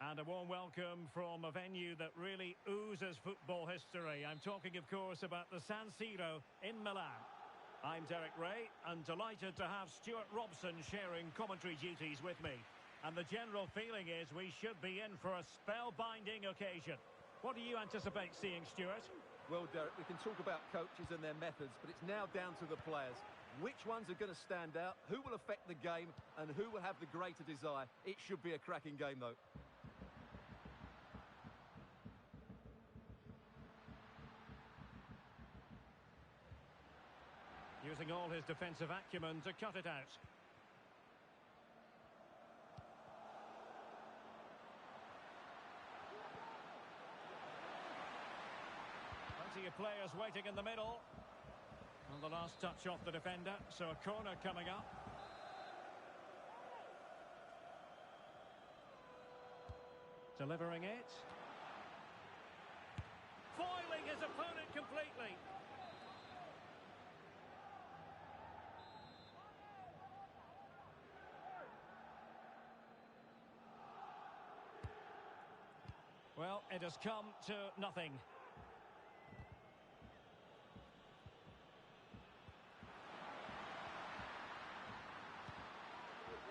And a warm welcome from a venue that really oozes football history. I'm talking, of course, about the San Siro in Milan. I'm Derek Ray, and delighted to have Stuart Robson sharing commentary duties with me. And the general feeling is we should be in for a spellbinding occasion. What do you anticipate seeing, Stuart? Well, Derek, we can talk about coaches and their methods, but it's now down to the players. Which ones are going to stand out, who will affect the game, and who will have the greater desire? It should be a cracking game, though. Using all his defensive acumen to cut it out. Plenty of players waiting in the middle. And the last touch off the defender, so a corner coming up. Delivering it. Foiling his opponent completely. Well, it has come to nothing.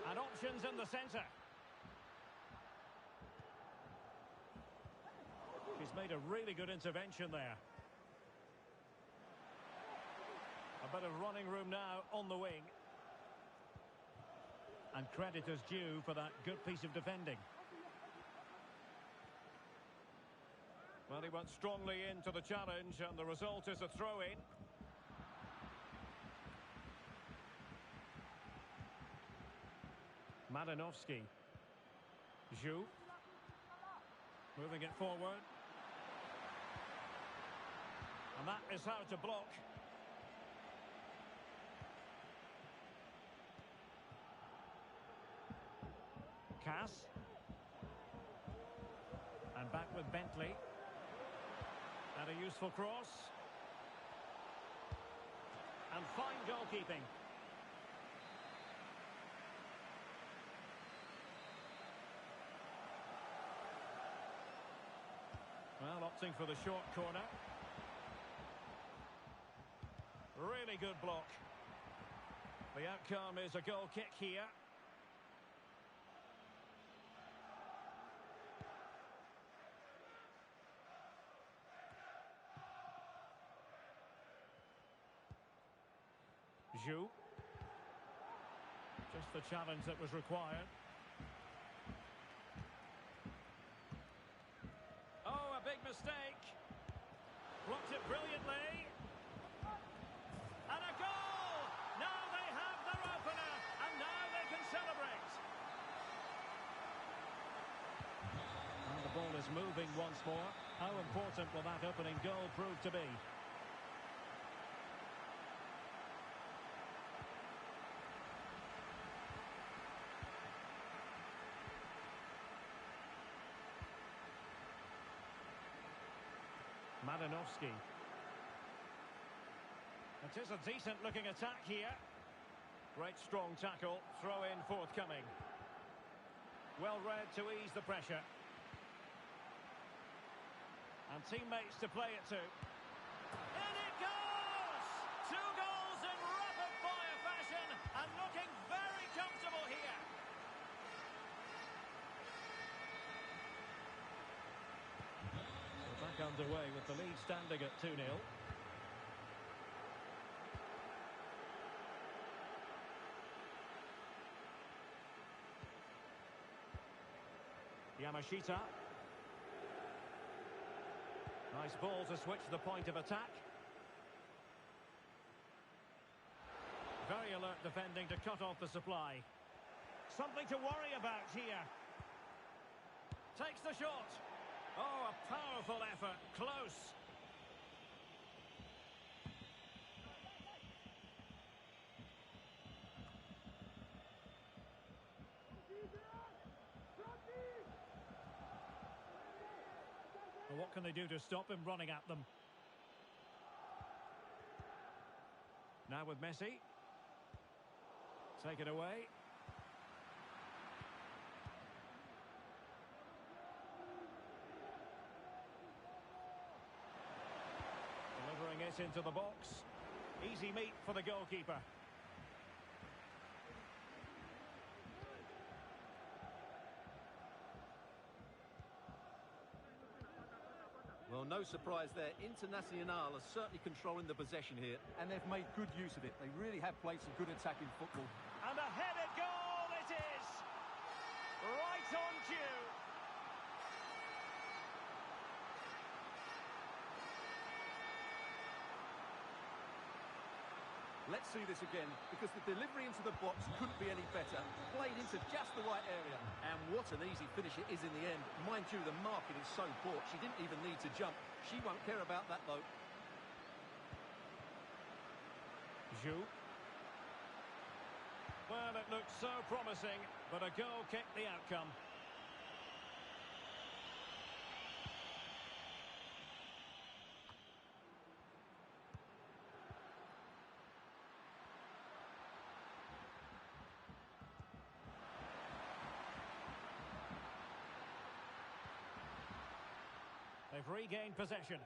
And options in the centre. She's made a really good intervention there. A bit of running room now on the wing. And credit is due for that good piece of defending. Well, he went strongly into the challenge, and the result is a throw-in. Malinovsky. Zhu. Moving it forward. And that is how to block. Cass. And back with Bentley. And a useful cross. And fine goalkeeping. Well, opting for the short corner. Really good block. The outcome is a goal kick here. Zhu. Just the challenge that was required. Oh, a big mistake. Blocked it brilliantly. And a goal! Now they have their opener, and now they can celebrate. And the ball is moving once more. How important will that opening goal prove to be? Malinovsky. It is a decent looking attack here. Great strong tackle, throw in forthcoming. Well read to ease the pressure. And teammates to play it to. In it goes! 2 goals in rapid fire fashion and looking very comfortable here. Back underway with the lead standing at 2-0. Yamashita. Nice ball to switch the point of attack. Very alert defending to cut off the supply. Something to worry about here. Takes the shot. Oh, a powerful effort. Close. Well, what can they do to stop him running at them? Now with Messi. Take it away. it into the box. Easy meat for the goalkeeper. Well, no surprise there. Internacional are certainly controlling the possession here, and they've made good use of it. They really have played some good attacking football. And a headed goal it is! Right on cue. Let's see this again, because the delivery into the box couldn't be any better. Played into just the right area. And what an easy finish it is in the end. Mind you, the marking is so poor, she didn't even need to jump. She won't care about that, though. Zhu. Well, it looked so promising, but a goal kicked the outcome. They've regained possession.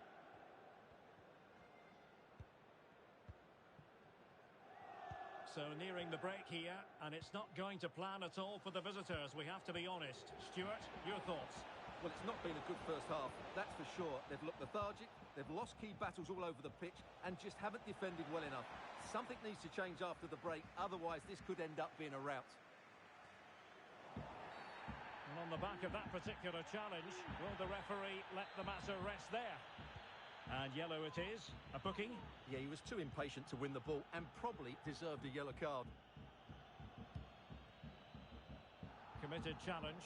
So nearing the break here, and it's not going to plan at all for the visitors, we have to be honest. Stuart, your thoughts? Well, it's not been a good first half, that's for sure. They've looked lethargic, they've lost key battles all over the pitch, and just haven't defended well enough. Something needs to change after the break, otherwise this could end up being a rout. And on the back of that particular challenge, will the referee let the matter rest there? And yellow it is. A booking. Yeah, he was too impatient to win the ball and probably deserved a yellow card. Committed challenge.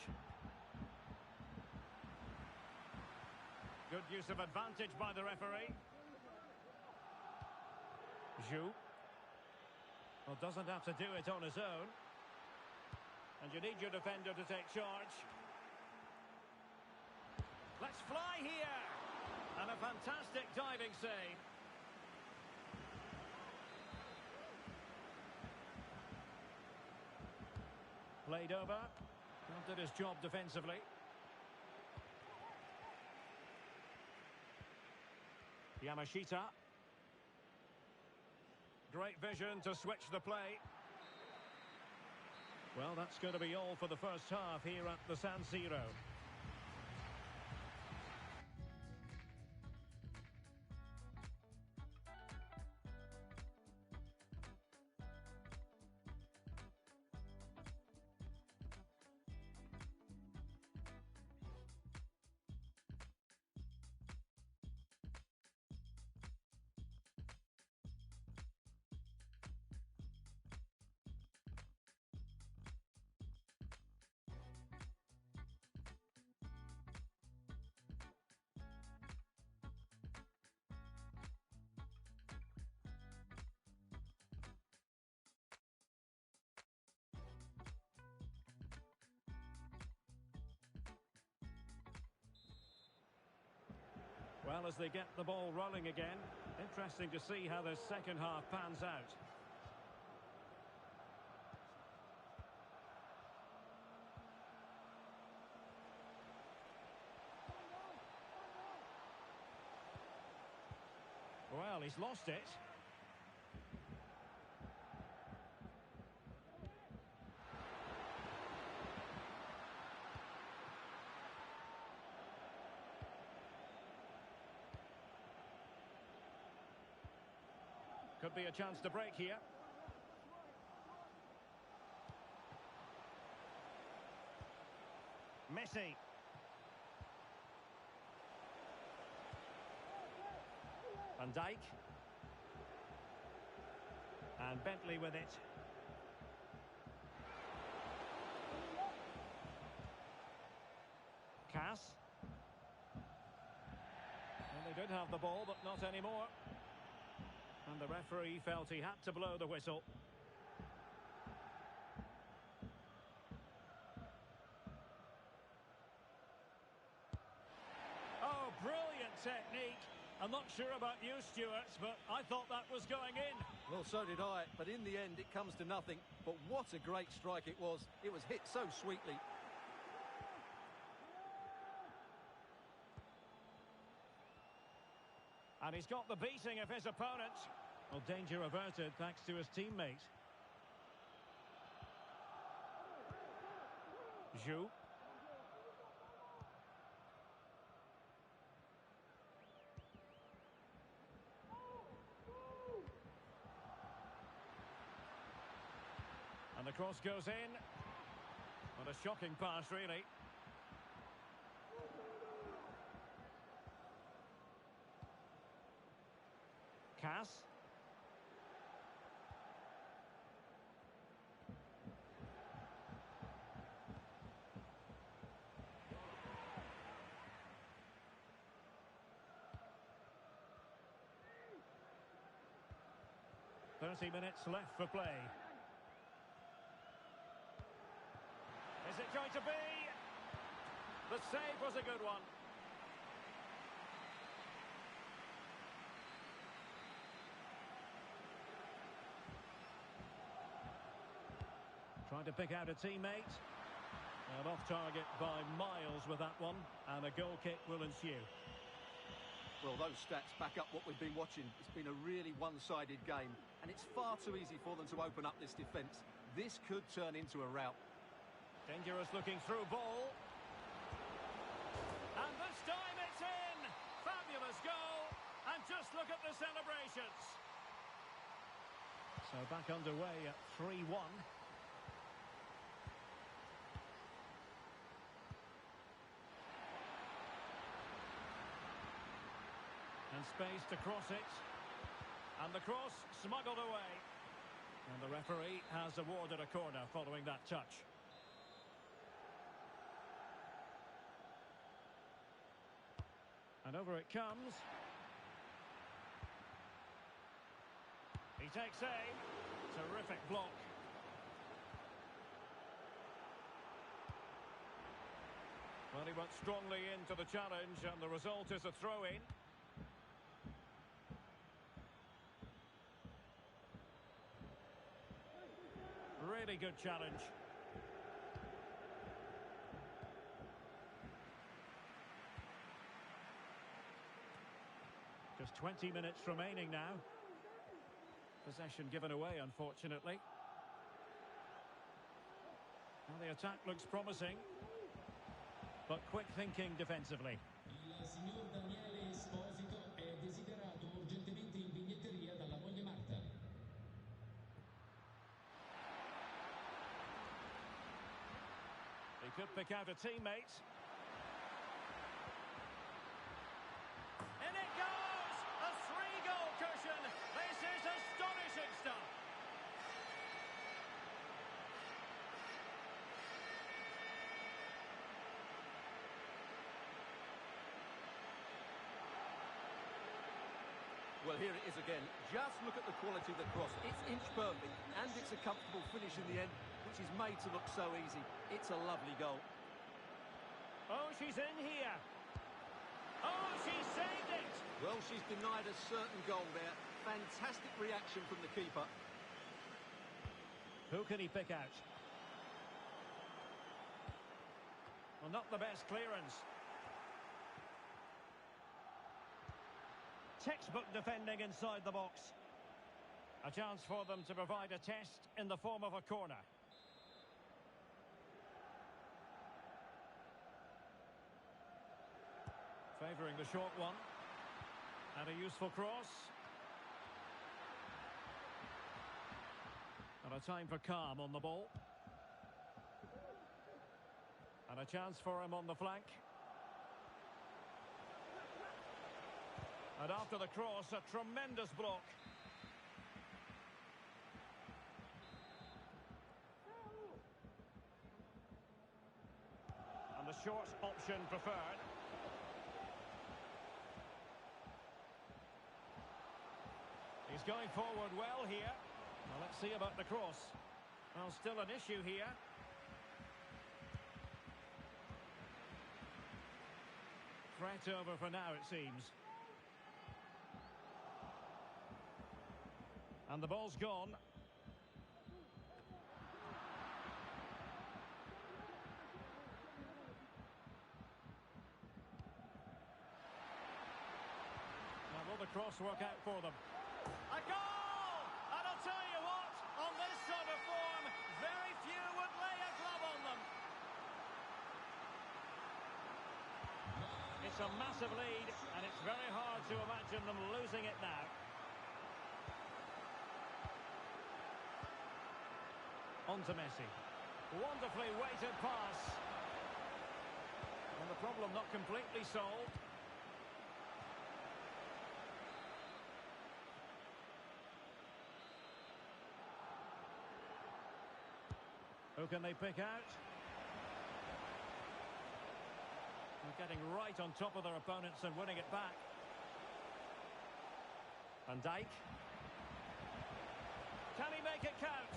Good use of advantage by the referee. Zhu. Well, doesn't have to do it on his own. And you need your defender to take charge. Let's fly here! And a fantastic diving save. Played over. Well, did his job defensively. Yamashita. Great vision to switch the play. Well, that's going to be all for the first half here at the San Siro. Well, as they get the ball rolling again, interesting to see how the second half pans out. Well, he's lost it. Could be a chance to break here. Messi. Van Dijk. And Bentley with it. Cass. Well, they did have the ball, but not anymore. And the referee felt he had to blow the whistle. Oh, brilliant technique. I'm not sure about you, Stuart, but I thought that was going in. Well, so did I, but in the end it comes to nothing. But what a great strike it was. It was hit so sweetly. And he's got the beating of his opponent. Well, danger averted thanks to his teammate. Zhu. And the cross goes in. What a shocking pass, really. Cass. "30 minutes left for play. Is it going to be? The save was a good one. Trying to pick out a teammate. And off target by miles with that one. And a goal kick will ensue. Well, those stats back up what we've been watching. It's been a really one-sided game, and it's far too easy for them to open up this defence. This could turn into a rout. Dangerous looking through ball. And this time it's in! Fabulous goal! And just look at the celebrations. So back underway at 3-1. And space to cross it. And the cross smuggled away. And the referee has awarded a corner following that touch. And over it comes. He takes aim. Terrific block. Well, he went strongly into the challenge, and the result is a throw-in. Really good challenge. Just 20 minutes remaining now. Possession given away, unfortunately. Well, the attack looks promising, but quick thinking defensively. Il signor Daniele Esposito è desiderato urgentemente in biglietteria dalla moglie Marta. He could pick out a teammate. And it goes! A 3-goal cushion! This is astonishing stuff! Well, here it is again. Just look at the quality of the cross. It's inch perfect, and it's a comfortable finish in the end, which is made to look so easy. It's a lovely goal. Oh, she's in here. Oh, she saved it! Well, she's denied a certain goal there. Fantastic reaction from the keeper. Who can he pick out? Well, not the best clearance. Textbook defending inside the box. A chance for them to provide a test in the form of a corner. Favouring the short one. And a useful cross. And a time for calm on the ball. And a chance for him on the flank. And after the cross, a tremendous block. And the short option preferred. He's going forward well here. Well, let's see about the cross. Well, still an issue here. Threat over for now, it seems. And the ball's gone. Now, will the cross work out for them. A goal! And I'll tell you what, on this sort of form, very few would lay a glove on them. It's a massive lead, and it's very hard to imagine them losing it now. On to Messi. Wonderfully weighted pass. And the problem not completely solved. Who can they pick out? They're getting right on top of their opponents and winning it back. Van Dijk. Can he make it count?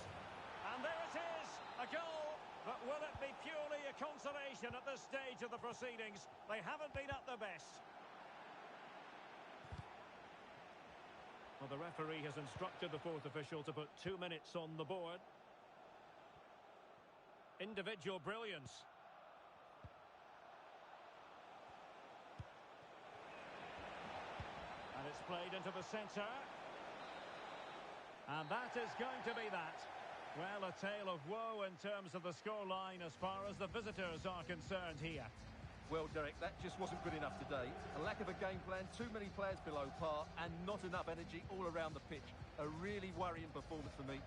And there it is, a goal. But will it be purely a consolation at this stage of the proceedings? They haven't been at their best. Well, the referee has instructed the fourth official to put 2 minutes on the board. Individual brilliance. And it's played into the centre. And that is going to be that. Well, a tale of woe in terms of the scoreline as far as the visitors are concerned here. Well, Derek, that just wasn't good enough today. A lack of a game plan, too many players below par, and not enough energy all around the pitch. A really worrying performance for me.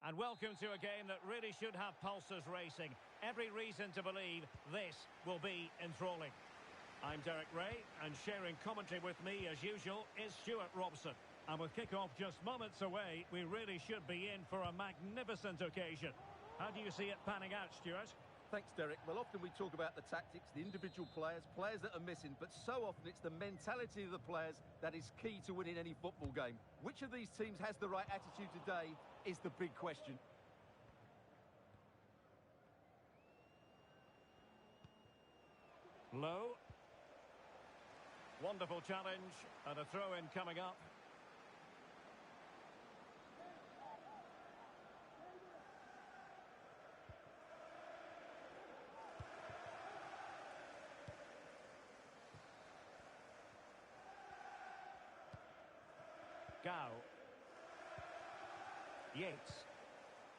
And welcome to a game that really should have pulses racing. Every reason to believe this will be enthralling. I'm Derek Ray, and sharing commentary with me, as usual, is Stuart Robson. And with kick-off just moments away, we really should be in for a magnificent occasion. How do you see it panning out, Stuart? Thanks, Derek. Well, often we talk about the tactics, the individual players that are missing, but so often it's the mentality of the players that is key to winning any football game. Which of these teams has the right attitude today is the big question. Low. Wonderful challenge, and a throw-in coming up. Gao. Yates.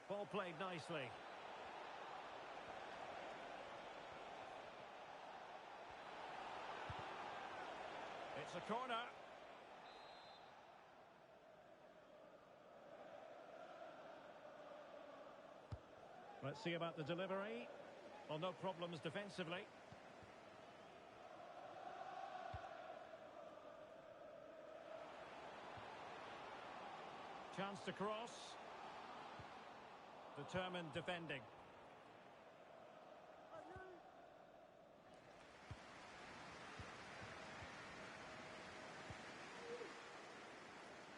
Ball played nicely. It's a corner. Let's see about the delivery. Well, no problems defensively. Chance to cross. Determined defending.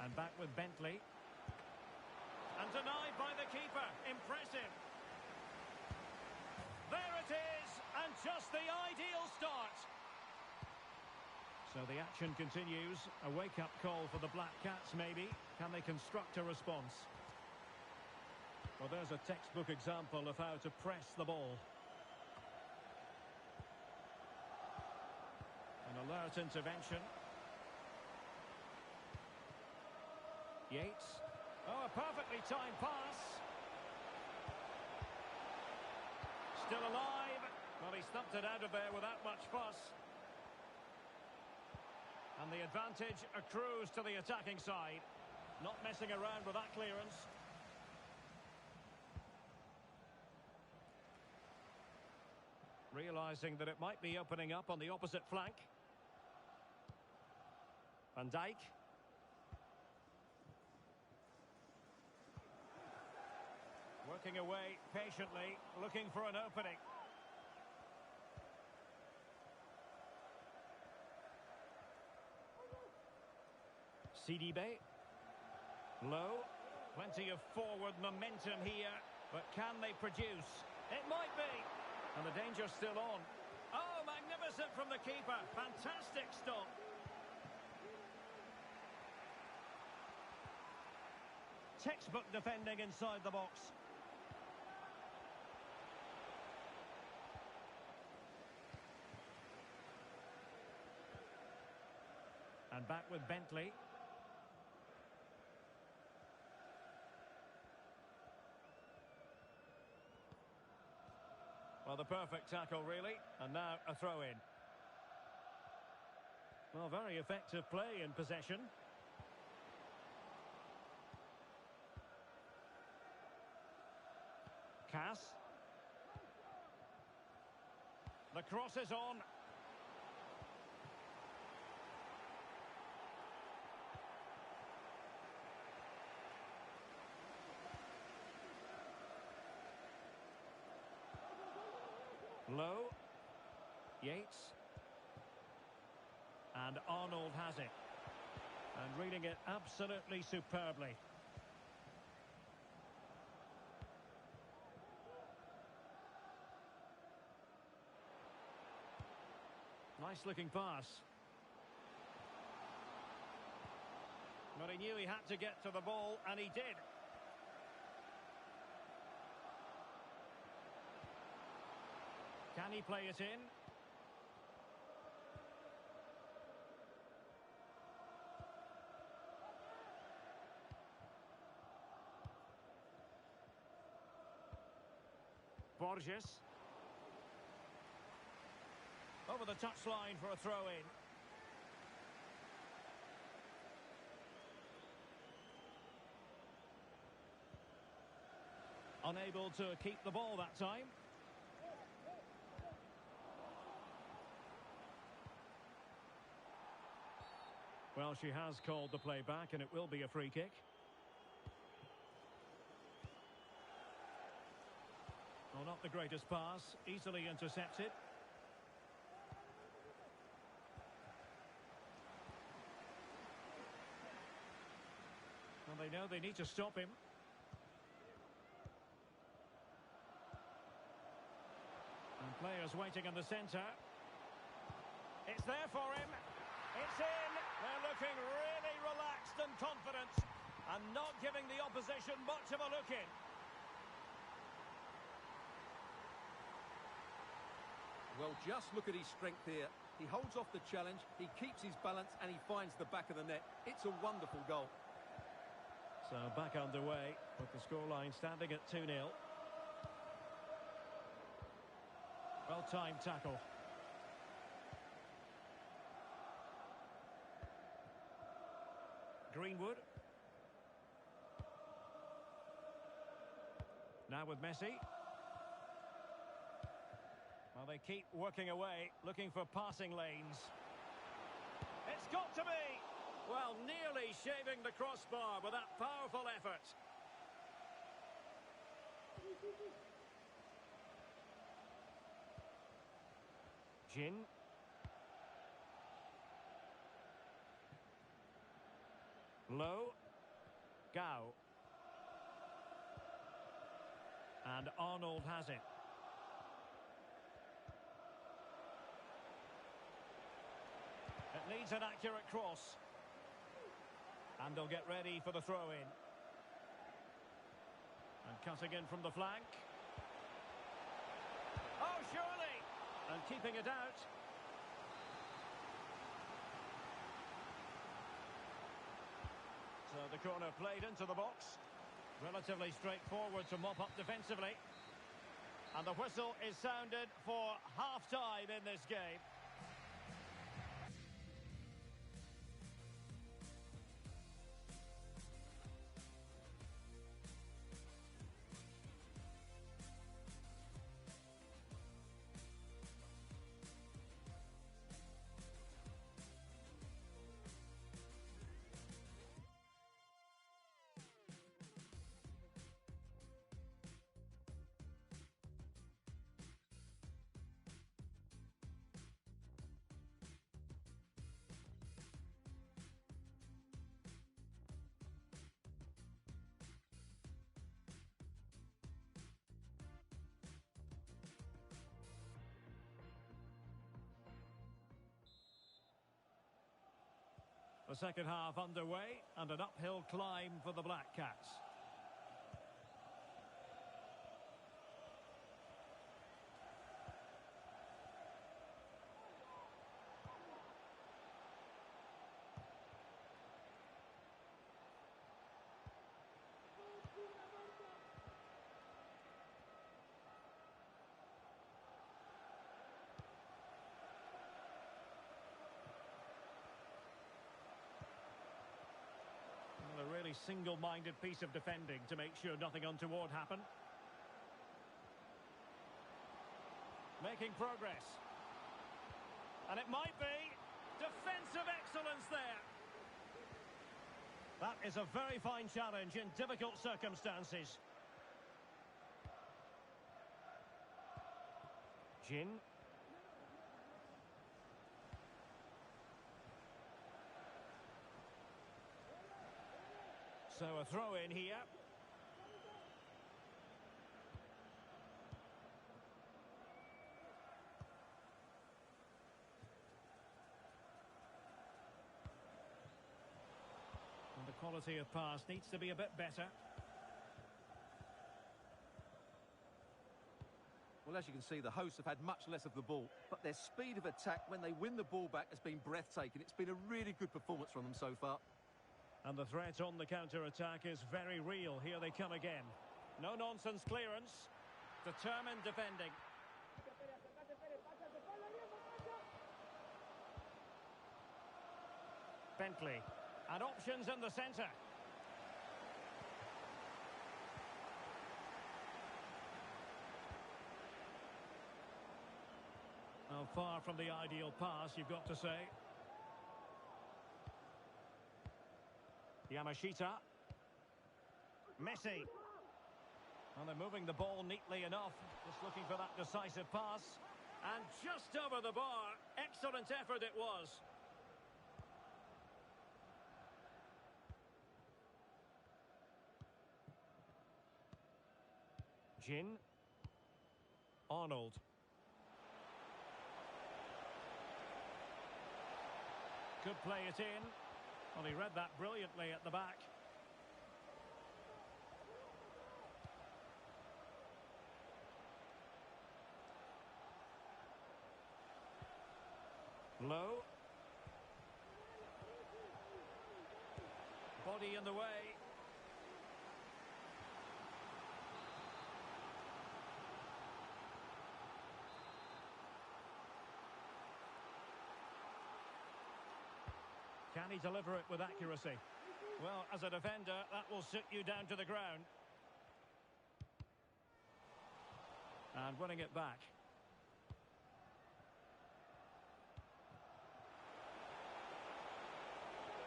And back with Bentley. And denied by the keeper. Impressive. There it is. And just the ideal start. So the action continues. A wake-up call for the Black Cats, maybe. Can they construct a response? Well, there's a textbook example of how to press the ball. An alert intervention. Yates. Oh, a perfectly timed pass. Still alive. Well, he stumped it out of there without much fuss. And the advantage accrues to the attacking side. Not messing around with that clearance. Realising that it might be opening up on the opposite flank. Van Dijk. Working away patiently, looking for an opening. Sidibe. Low. Plenty of forward momentum here, but can they produce? It might be. And the danger's still on. Oh, magnificent from the keeper. Fantastic stop. Textbook defending inside the box. And back with Bentley. Well, the perfect tackle, really. And now a throw-in. Well, very effective play in possession. Cass. The cross is on. Low. Yates. And Arnold has it. And reading it absolutely superbly. Nice looking pass. But he knew he had to get to the ball, and he did. Can he play it in? Borges. Over the touchline for a throw-in. Unable to keep the ball that time. Well, she has called the play back, and it will be a free kick. Well, not the greatest pass, easily intercepted. Well, they know they need to stop him. And players waiting in the centre. It's there for him. It's in. They're looking really relaxed and confident and not giving the opposition much of a look in. Well, just look at his strength here. He holds off the challenge, he keeps his balance, and he finds the back of the net. It's a wonderful goal. So back underway with the scoreline standing at 2-0. Well-timed tackle. Greenwood. Now with Messi. Well, they keep working away, looking for passing lanes. It's got to be! Well, nearly shaving the crossbar with that powerful effort. Jin. Low. Gao. And Arnold has it. It needs an accurate cross. And they'll get ready for the throw-in. And cutting in from the flank. Oh, surely! And keeping it out. So the corner played into the box. Relatively straightforward to mop up defensively. And the whistle is sounded for half-time in this game. The second half underway and an uphill climb for the Black Cats. A really single-minded piece of defending to make sure nothing untoward happened. Making progress. And it might be defensive excellence there. That is a very fine challenge in difficult circumstances. Jin. So a throw in here. And the quality of pass needs to be a bit better. Well, as you can see, the hosts have had much less of the ball, but their speed of attack when they win the ball back has been breathtaking. It's been a really good performance from them so far. And the threat on the counter-attack is very real. Here they come again. No-nonsense clearance. Determined defending. Bentley. And options in the centre. Well, far from the ideal pass, you've got to say. Yamashita. Messi. Well, they're moving the ball neatly enough. Just looking for that decisive pass. And just over the bar. Excellent effort it was. Jin. Arnold. Could play it in. Well, he read that brilliantly at the back. Low. Body in the way. Can he deliver it with accuracy? Well, as a defender, that will sit you down to the ground. And winning it back.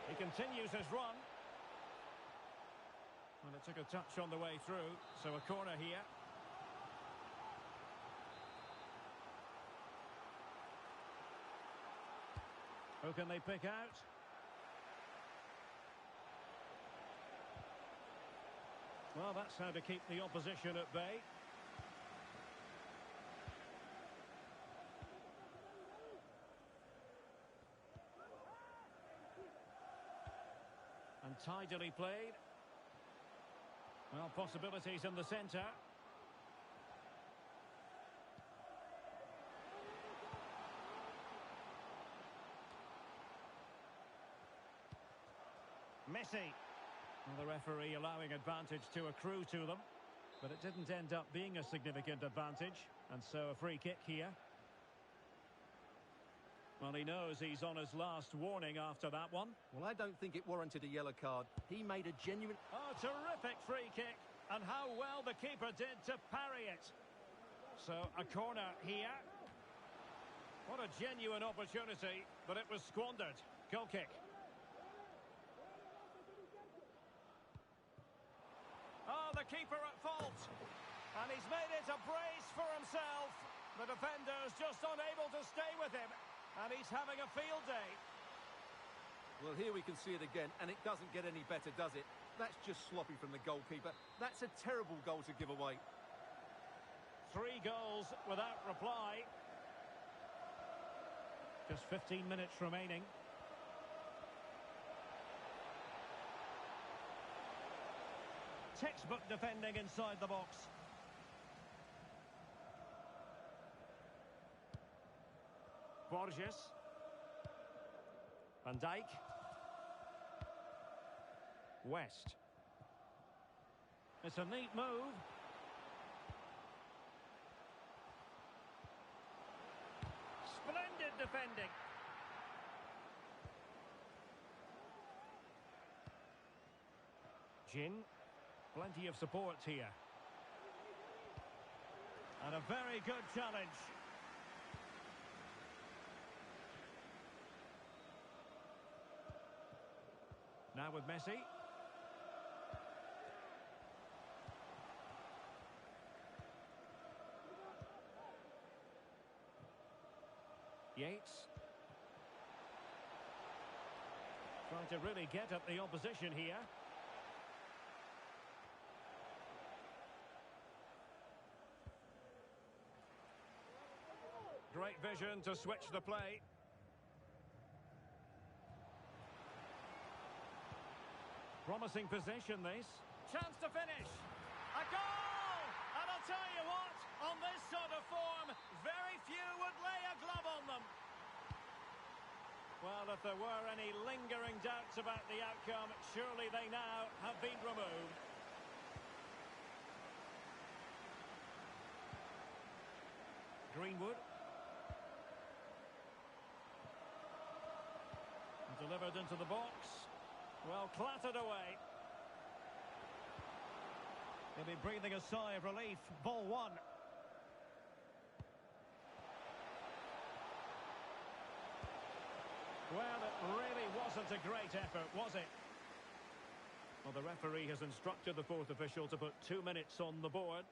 He continues his run. And it took a touch on the way through, so a corner here. Who can they pick out? Well, that's how to keep the opposition at bay. And tidily played. Well, possibilities in the centre. Messi. Well, the referee allowing advantage to accrue to them. But it didn't end up being a significant advantage. And so a free kick here. Well, he knows he's on his last warning after that one. Well, I don't think it warranted a yellow card. He made a genuine... Oh, terrific free kick. And how well the keeper did to parry it. So, a corner here. What a genuine opportunity, but it was squandered. Goal kick. Oh, the keeper at fault. And he's made it a brace for himself. The defender's just unable to stay with him. And he's having a field day. Well, here we can see it again, and it doesn't get any better, does it? That's just sloppy from the goalkeeper. That's a terrible goal to give away. 3 goals without reply. Just 15 minutes remaining. Textbook defending inside the box. Borges. Van Dijk. West. It's a neat move. Splendid defending. Jin. Plenty of support here. And a very good challenge. Now with Messi. Yates. Trying to really get at the opposition here. Great vision to switch the play. Promising position, this. Chance to finish. A goal! And I'll tell you what, on this sort of form, very few would lay a glove on them. Well, if there were any lingering doubts about the outcome, surely they now have been removed. Greenwood. Delivered into the box. Well, clattered away. He'll be breathing a sigh of relief. Ball 1. Well, it really wasn't a great effort, was it? Well, the referee has instructed the fourth official to put 2 minutes on the board.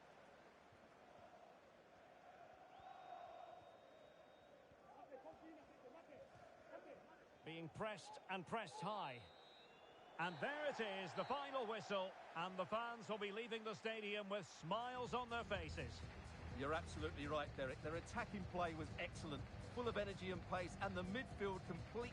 Being pressed and pressed high. And there it is, the final whistle, and the fans will be leaving the stadium with smiles on their faces. You're absolutely right, Derek. Their attacking play was excellent, full of energy and pace, and the midfield complete.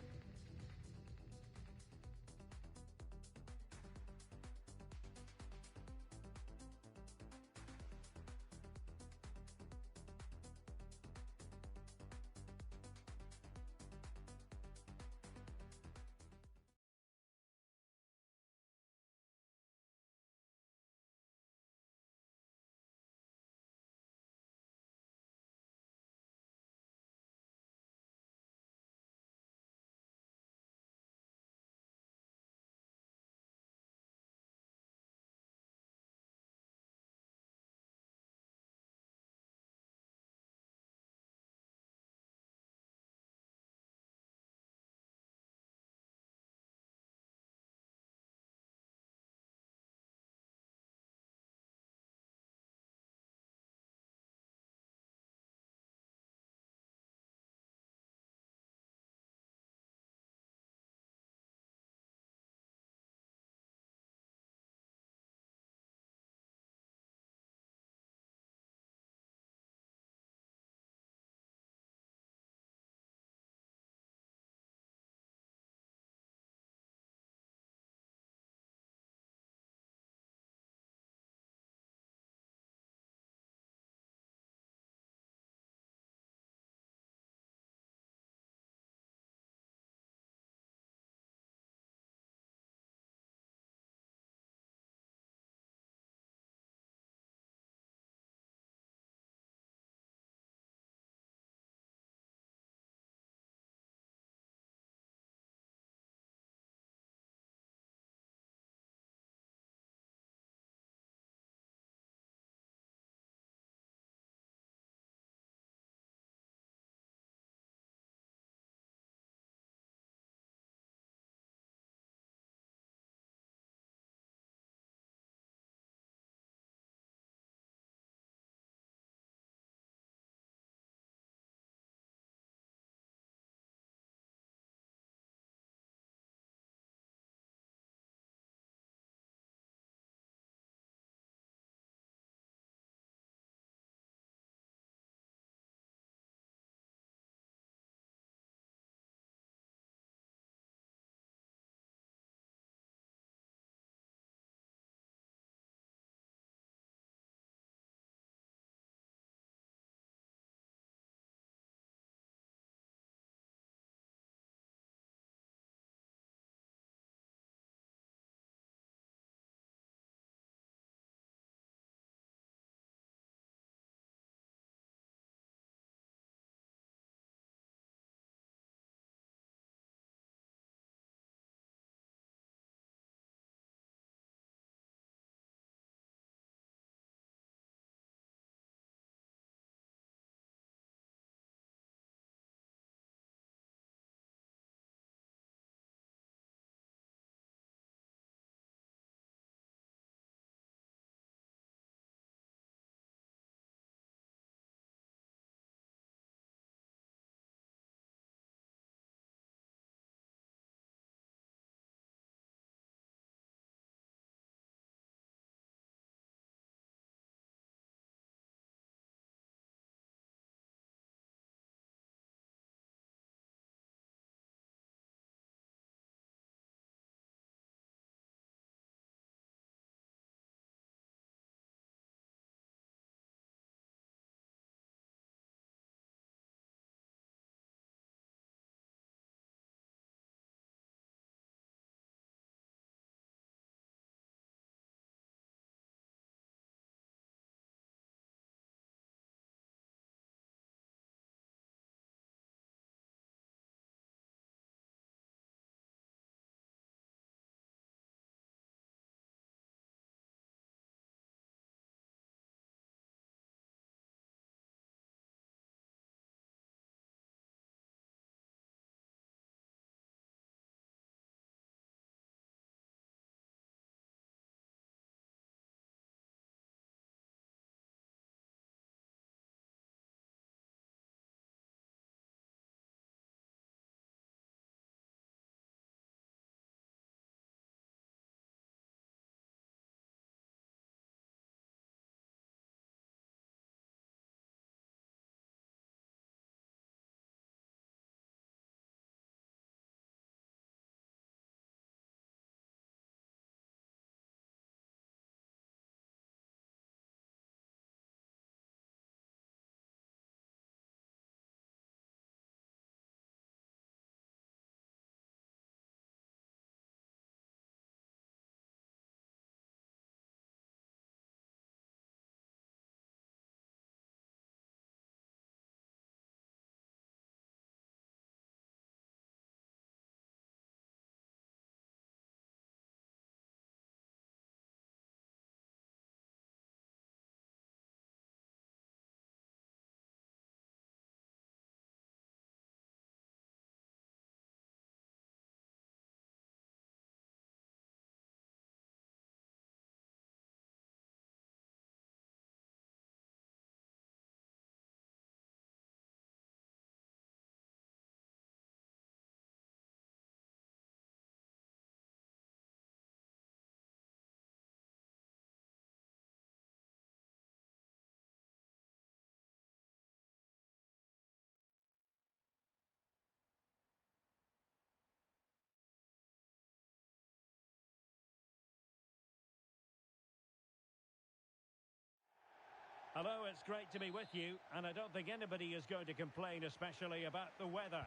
Hello, it's great to be with you, and I don't think anybody is going to complain, especially about the weather.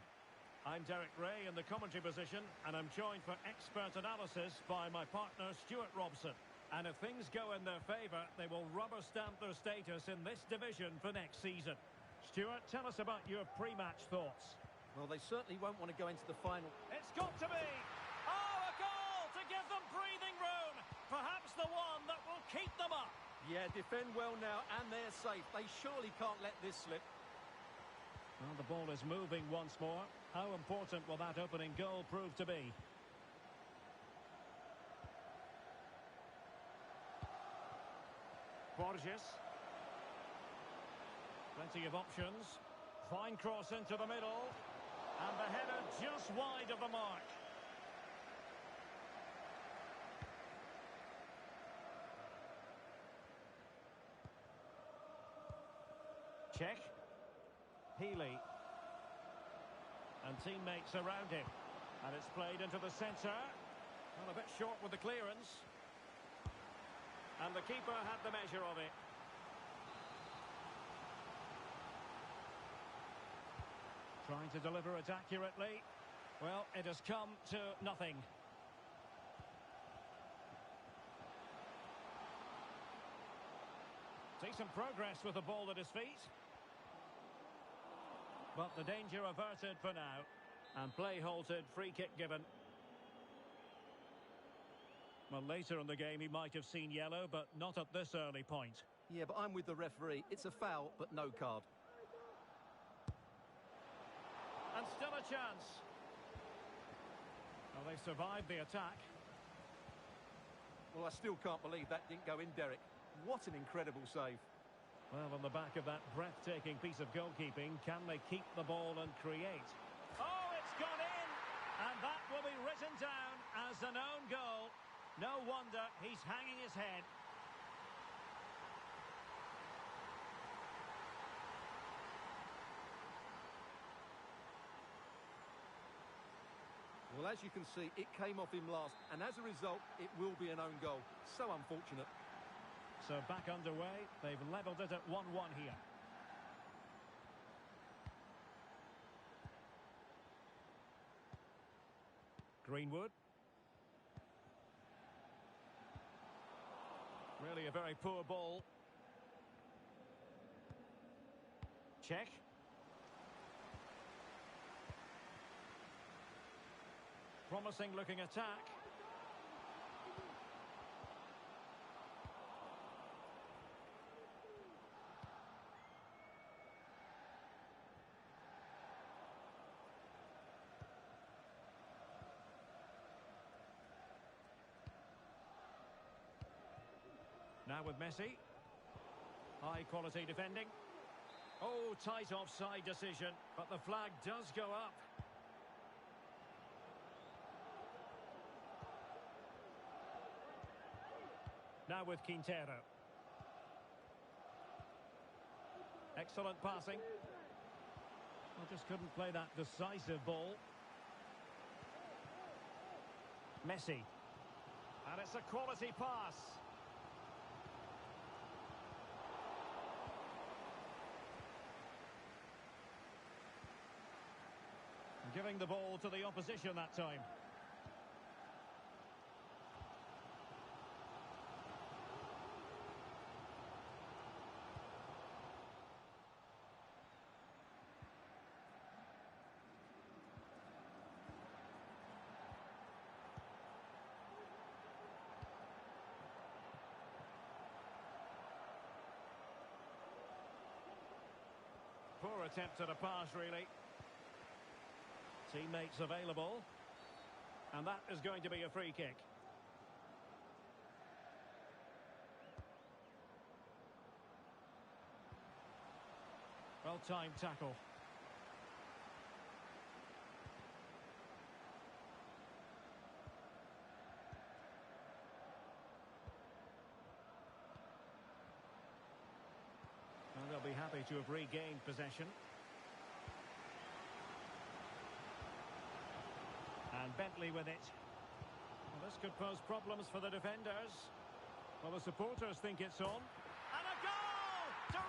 I'm Derek Ray in the commentary position, and I'm joined for expert analysis by my partner, Stuart Robson. And if things go in their favour, they will rubber stamp their status in this division for next season. Stuart, tell us about your pre-match thoughts. Well, they certainly won't want to go into the final. It's got to be! Oh, a goal to give them breathing room! Perhaps the one that will keep them up. Yeah, defend well now, and they're safe. They surely can't let this slip. Well, the ball is moving once more. How important will that opening goal prove to be? Borges. Plenty of options. Fine cross into the middle. And the header just wide of the mark. Check. Healy. And teammates around him. And it's played into the centre. Well, a bit short with the clearance. And the keeper had the measure of it. Trying to deliver it accurately. Well, it has come to nothing. Decent progress with the ball at his feet. But the danger averted for now. And play halted, free kick given. Well, later in the game he might have seen yellow, but not at this early point. Yeah, but I'm with the referee. It's a foul, but no card. And still a chance. Well, they've survived the attack. Well, I still can't believe that didn't go in, Derek. What an incredible save. Well, on the back of that breathtaking piece of goalkeeping, can they keep the ball and create? Oh, it's gone in! And that will be written down as an own goal. No wonder he's hanging his head. Well, as you can see, it came off him last, and as a result, it will be an own goal. So unfortunate. So back underway, they've levelled it at 1-1 here. Greenwood. Really a very poor ball. Check. Promising looking attack. Now with Messi. High quality defending. Oh, tight offside decision, but the flag does go up. Now with Quintero. Excellent passing. Well, just couldn't play that decisive ball. Messi. And it's a quality pass. Giving the ball to the opposition that time. Poor attempt at a pass, really. Teammates available. And that is going to be a free kick. Well-timed tackle. And they'll be happy to have regained possession. And Bentley with it. Well, this could pose problems for the defenders. Well, the supporters think it's on. And a goal!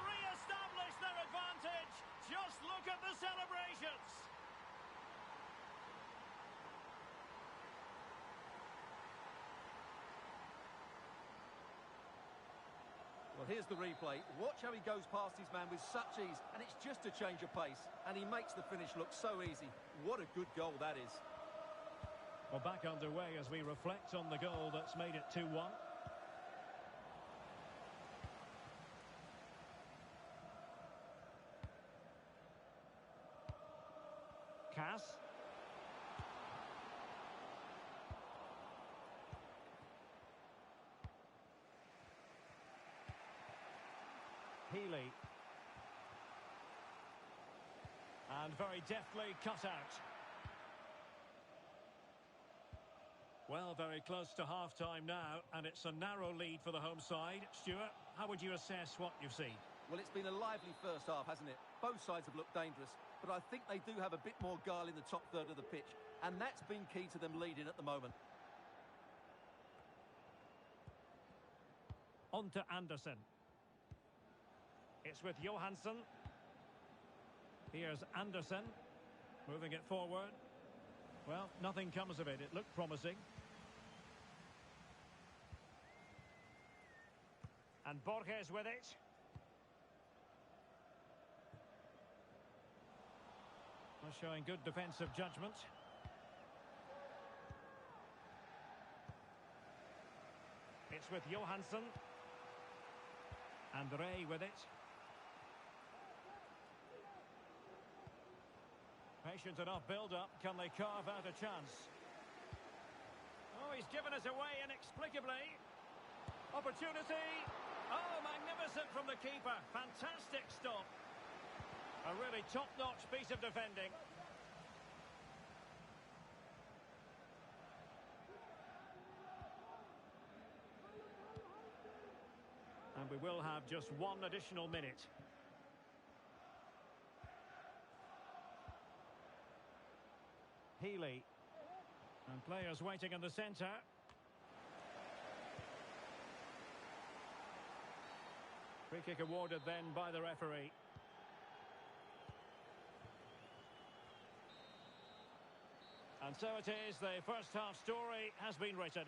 here's the replay. Watch how he goes past his man with such ease, and it's just a change of pace. And he makes the finish look so easy. What a good goal that is. Well, back underway as we reflect on the goal that's made it 2-1. Cass. Healy. And very deftly cut out. Well, very close to half-time now, and it's a narrow lead for the home side. Stuart, how would you assess what you've seen? Well, it's been a lively first half, hasn't it? Both sides have looked dangerous, but I think they do have a bit more guile in the top third of the pitch, and that's been key to them leading at the moment. On to Anderson. It's with Johansson. Here's Anderson, moving it forward. Well, nothing comes of it. It looked promising. And Borges with it. Well, showing good defensive judgment. It's with Johansson. And Ray with it. Patient enough build-up. Can they carve out a chance? Oh, he's given us away inexplicably. Opportunity. Oh, magnificent from the keeper. Fantastic stop. A really top-notch piece of defending. And we will have just one additional minute. Healy. And players waiting in the centre. Free kick awarded then by the referee. And so it is, the first half story has been written.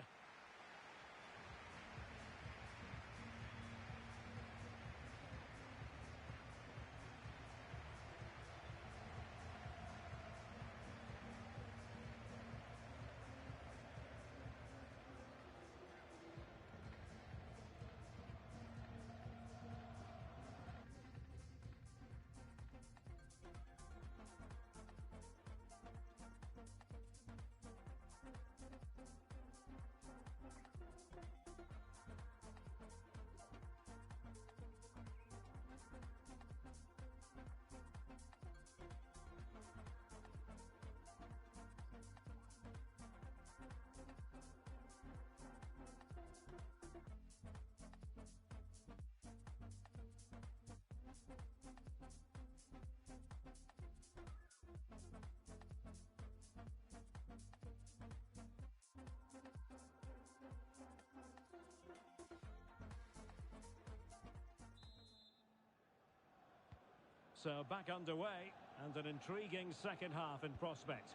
So back underway, and an intriguing second half in prospect.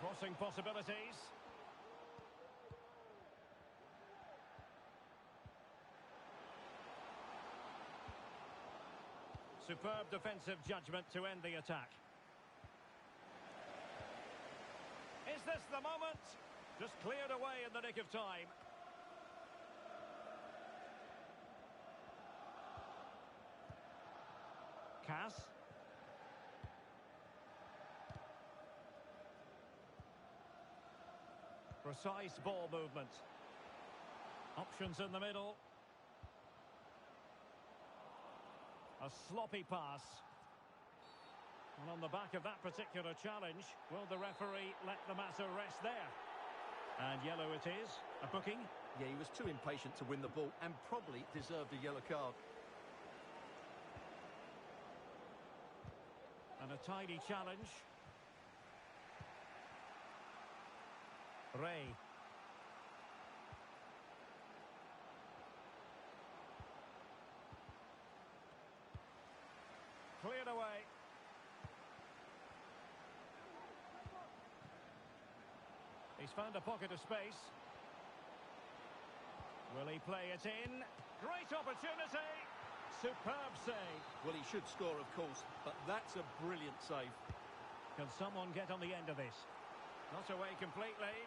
Crossing possibilities. Superb defensive judgment to end the attack. Is this the moment? Just cleared away in the nick of time. Cass. Precise ball movement. Options in the middle. A sloppy pass. And on the back of that particular challenge, will the referee let the matter rest there? And yellow it is. A booking. Yeah, he was too impatient to win the ball and probably deserved a yellow card. And a tidy challenge. Ray. Cleared away. He's found a pocket of space. Will he play it in? Great opportunity. Superb save. Well, he should score, of course, but that's a brilliant save. Can someone get on the end of this? Not away completely.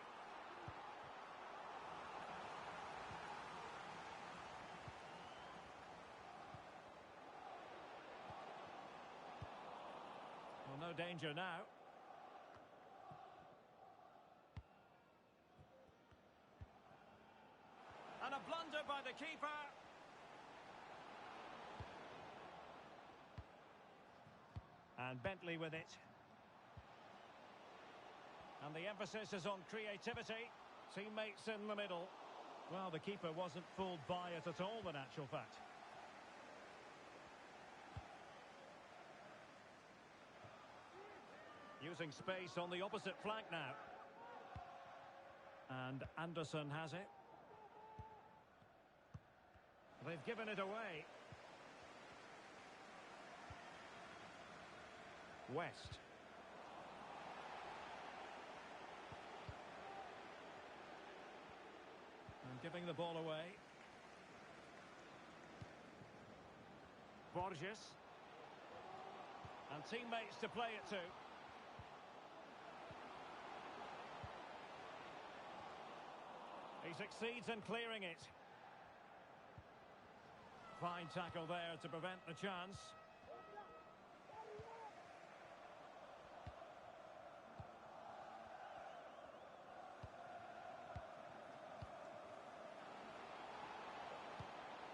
Well, no danger now. And a blunder by the keeper. And Bentley with it. And the emphasis is on creativity. Teammates in the middle. Well, the keeper wasn't fooled by it at all, in actual fact. Using space on the opposite flank now. And Anderson has it. They've given it away. West. And giving the ball away. Borges. And teammates to play it to. He succeeds in clearing it. Fine tackle there to prevent the chance.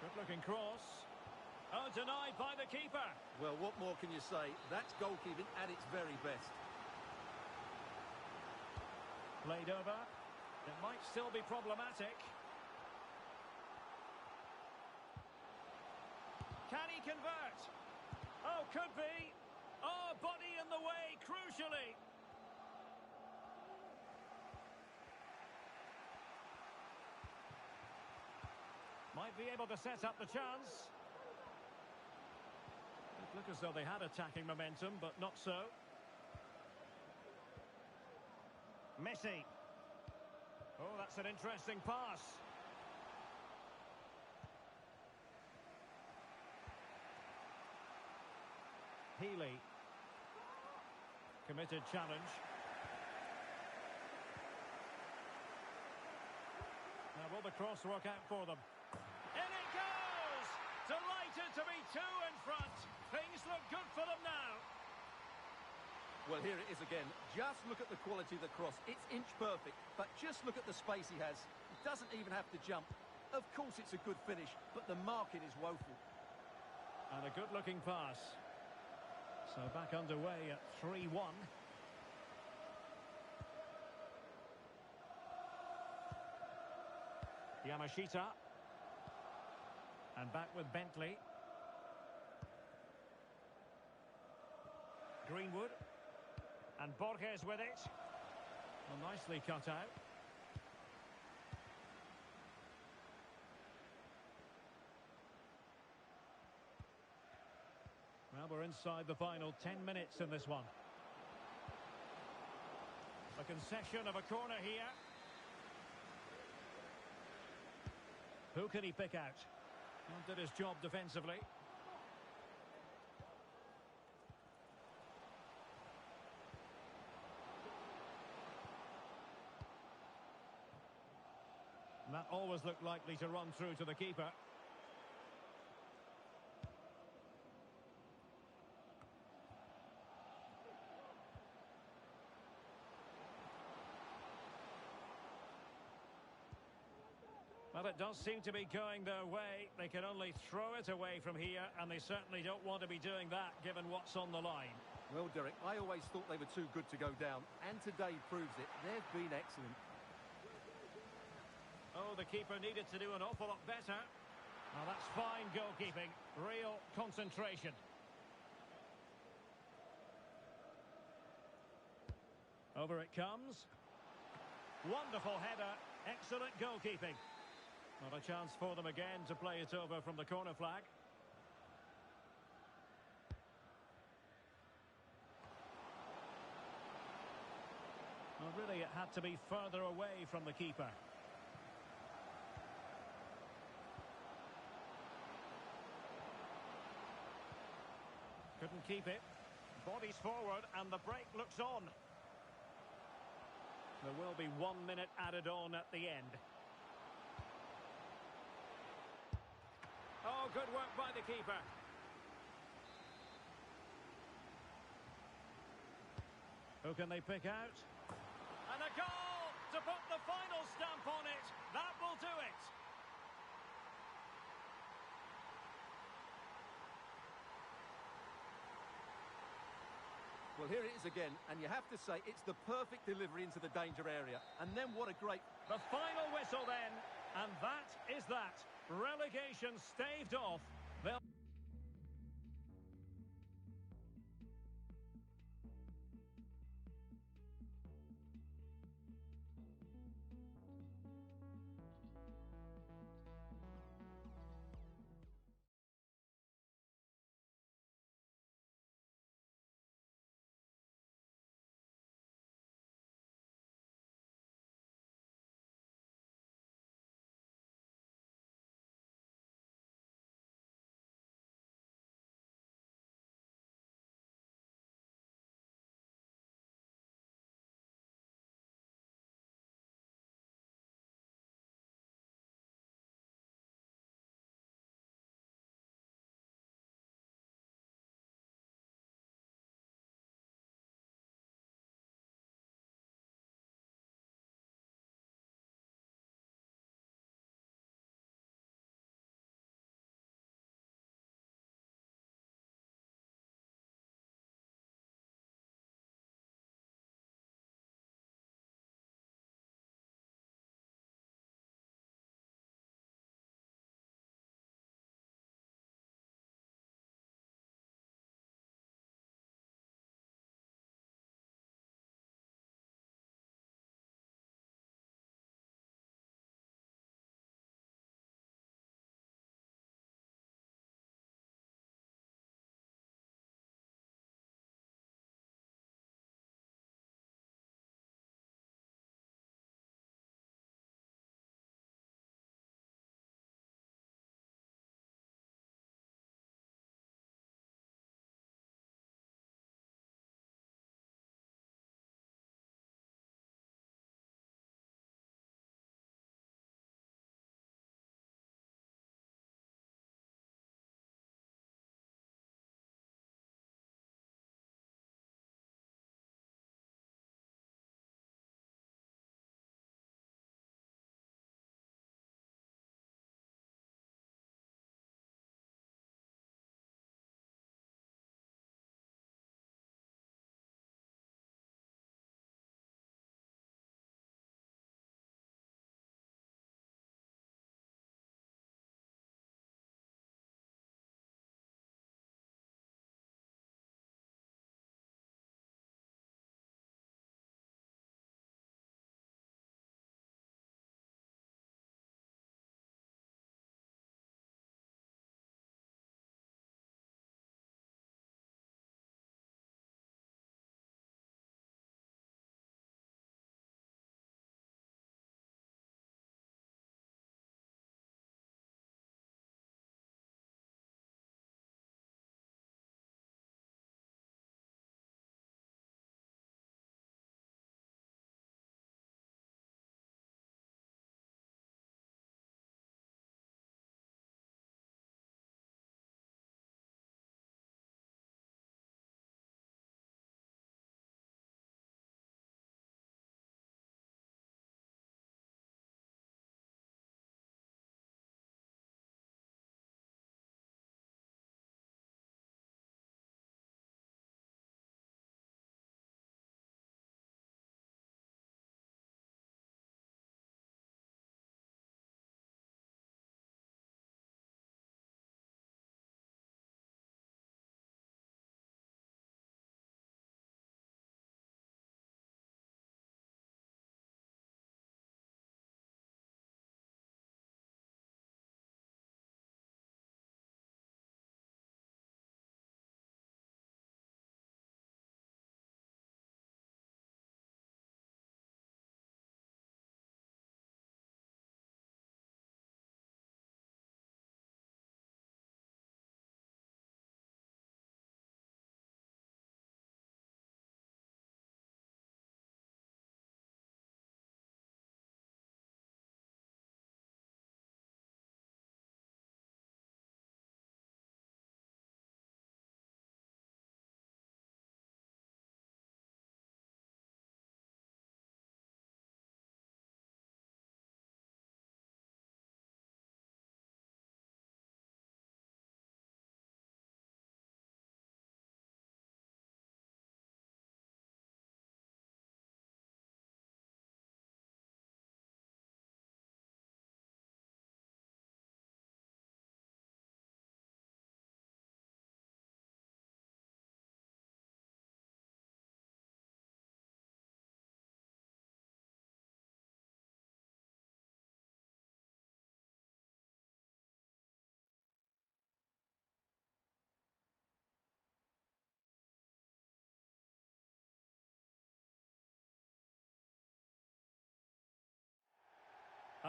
Good-looking cross. Oh, denied by the keeper. Well, what more can you say? That's goalkeeping at its very best. Played over. It might still be problematic. Can he convert? Oh, could be. Oh, body in the way, crucially. Might be able to set up the chance. It looked as though they had attacking momentum, but not so. Messi. Oh, that's an interesting pass. Healy. Committed challenge. Now will the cross work out for them? In it goes! Delighted to be two in front. Things look good for them now. Well, here it is again. Just look at the quality of the cross. It's inch perfect, but just look at the space he has. He doesn't even have to jump. Of course it's a good finish, but the marking is woeful. And a good-looking pass. So back underway at 3-1. Yamashita. And back with Bentley. Greenwood. And Borges with it. Well, nicely cut out. Well, we're inside the final 10 minutes in this one. A concession of a corner here. Who can he pick out? Well, did his job defensively. And that always looked likely to run through to the keeper. Well, it does seem to be going their way. They can only throw it away from here, and they certainly don't want to be doing that, given what's on the line. Well, Derek, I always thought they were too good to go down, and today proves it. They've been excellent. Oh, the keeper needed to do an awful lot better. Well, that's fine goalkeeping. Real concentration. Over it comes. Wonderful header. Excellent goalkeeping. Not a chance for them again to play it over from the corner flag. Well, Well, really, it had to be further away from the keeper. Couldn't keep it. Bodies forward, and the break looks on. There will be 1 minute added on at the end. Oh, good work by the keeper. Who can they pick out? And a goal to put the final stamp on it. That will do it. Well, here it is again, and you have to say it's the perfect delivery into the danger area. And then what a great... The final whistle then, and that is that. Relegation staved off. They'll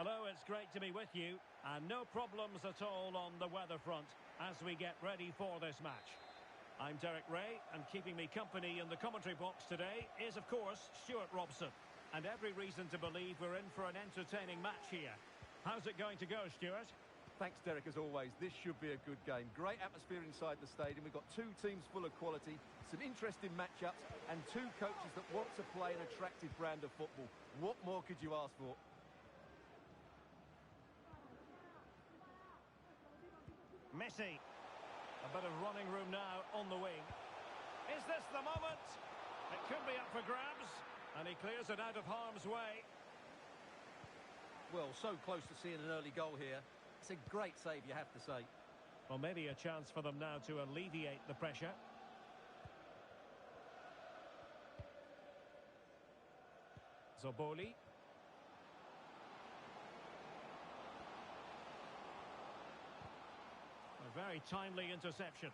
Hello, it's great to be with you, and no problems at all on the weather front as we get ready for this match. I'm Derek Ray, and keeping me company in the commentary box today is, of course, Stuart Robson. And every reason to believe we're in for an entertaining match here. How's it going to go, Stuart? Thanks, Derek, as always. This should be a good game. Great atmosphere inside the stadium. We've got two teams full of quality, some interesting matchups, and two coaches that want to play an attractive brand of football. What more could you ask for? Messi. A bit of running room now on the wing. Is this the moment? It could be up for grabs, and he clears it out of harm's way. Well, so close to seeing an early goal here. It's a great save, you have to say. Well, maybe a chance for them now to alleviate the pressure. Zoboli. A very timely interception.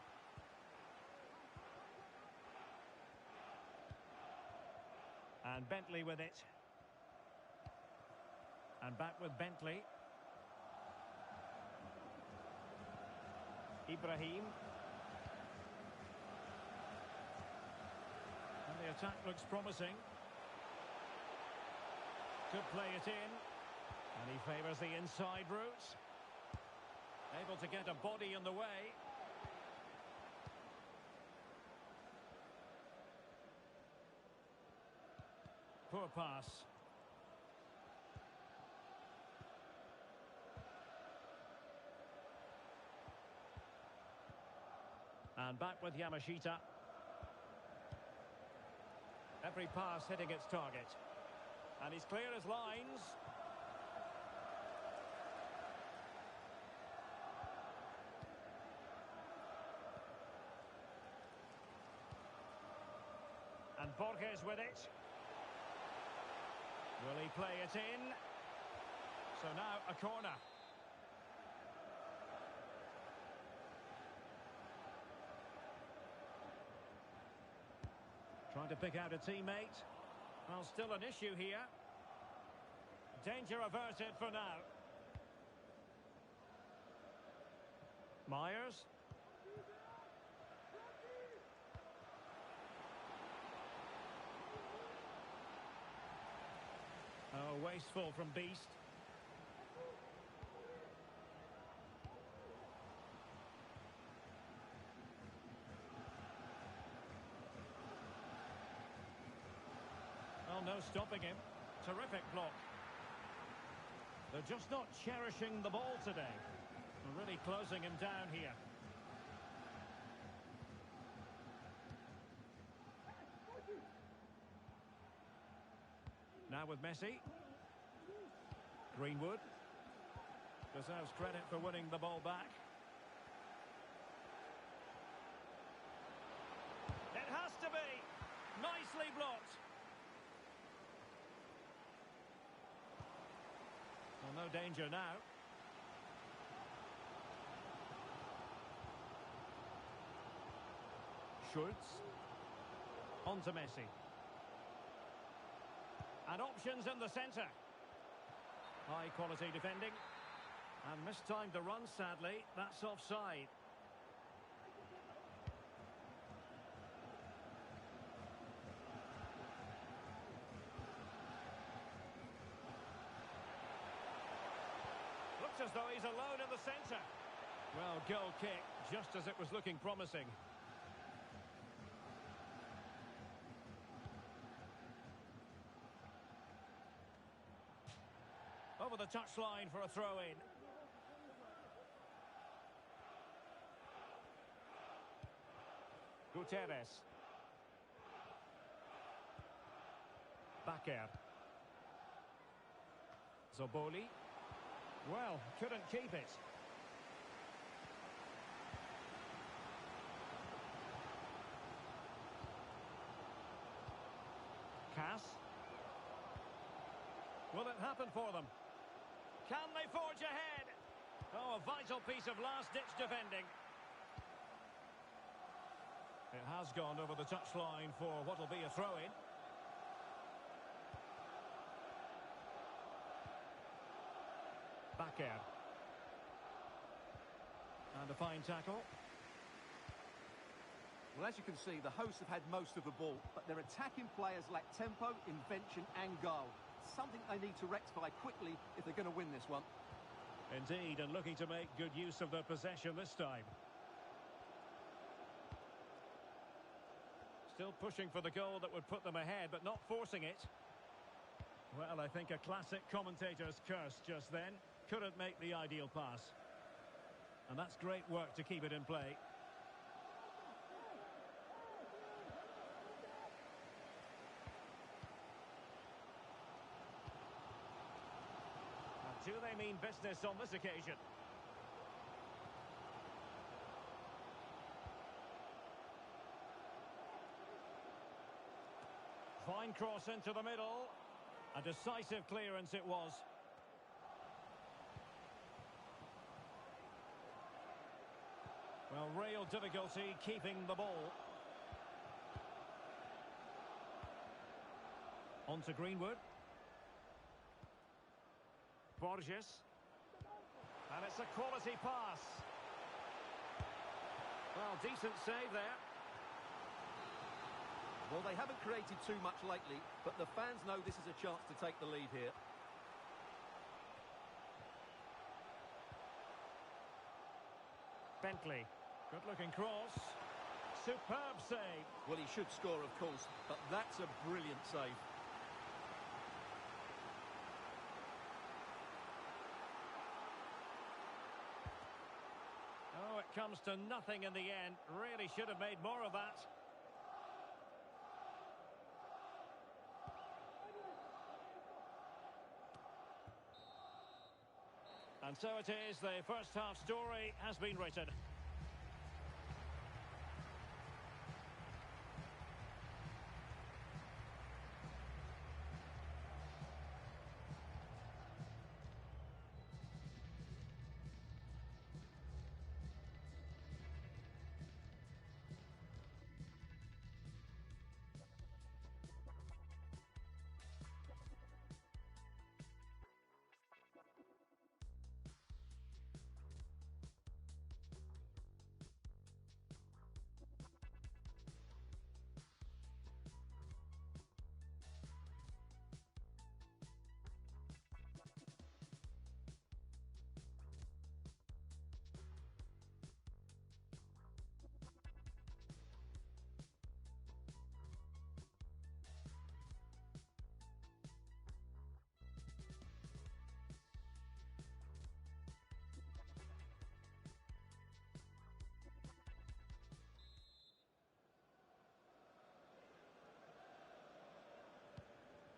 And Bentley with it. And back with Bentley. Ibrahim. And the attack looks promising. Could play it in. And he favours the inside route. Able to get a body in the way. Poor pass. And back with Yamashita. Every pass hitting its target. And he's clear as lines. And Borges with it. Will he play it in? So now a corner. Trying to pick out a teammate. Well, still an issue here. Danger averted for now. Myers. Oh, wasteful from Beast. Well, no stopping him. Terrific block. They're just not cherishing the ball today. They're really closing him down here. Now with Messi. Greenwood. Deserves credit for winning the ball back. It has to be. Nicely blocked. Well, no danger now. Schultz. On to Messi. And options in the centre. High quality defending. And mistimed the run, sadly. That's offside. Looks as though he's alone in the centre. Well, goal kick, just as it was looking promising. Over the touchline for a throw-in. Gutierrez. Bakker. Zoboli. Well, couldn't keep it. Cass. Will it happen for them? Can they forge ahead? Oh, a vital piece of last-ditch defending. It has gone over the touchline for what will be a throw-in. Bakker. And a fine tackle. Well, as you can see, the hosts have had most of the ball, but their attacking players lack tempo, invention and goal. Something they need to rectify quickly if they're going to win this one. Indeed, and looking to make good use of their possession this time. Still pushing for the goal that would put them ahead, but not forcing it. Well, I think a classic commentator's curse just then. Couldn't make the ideal pass. And that's great work to keep it in play. And do they mean business on this occasion? Fine cross into the middle. A decisive clearance it was. Well, real difficulty keeping the ball. On to Greenwood. Borges. And it's a quality pass. Well, decent save there. Well, they haven't created too much lately, but the fans know this is a chance to take the lead here. Bentley. Good-looking cross. Superb save. Well, he should score, of course, but that's a brilliant save. Oh, it comes to nothing in the end. Really should have made more of that. And so it is, the first half story has been written.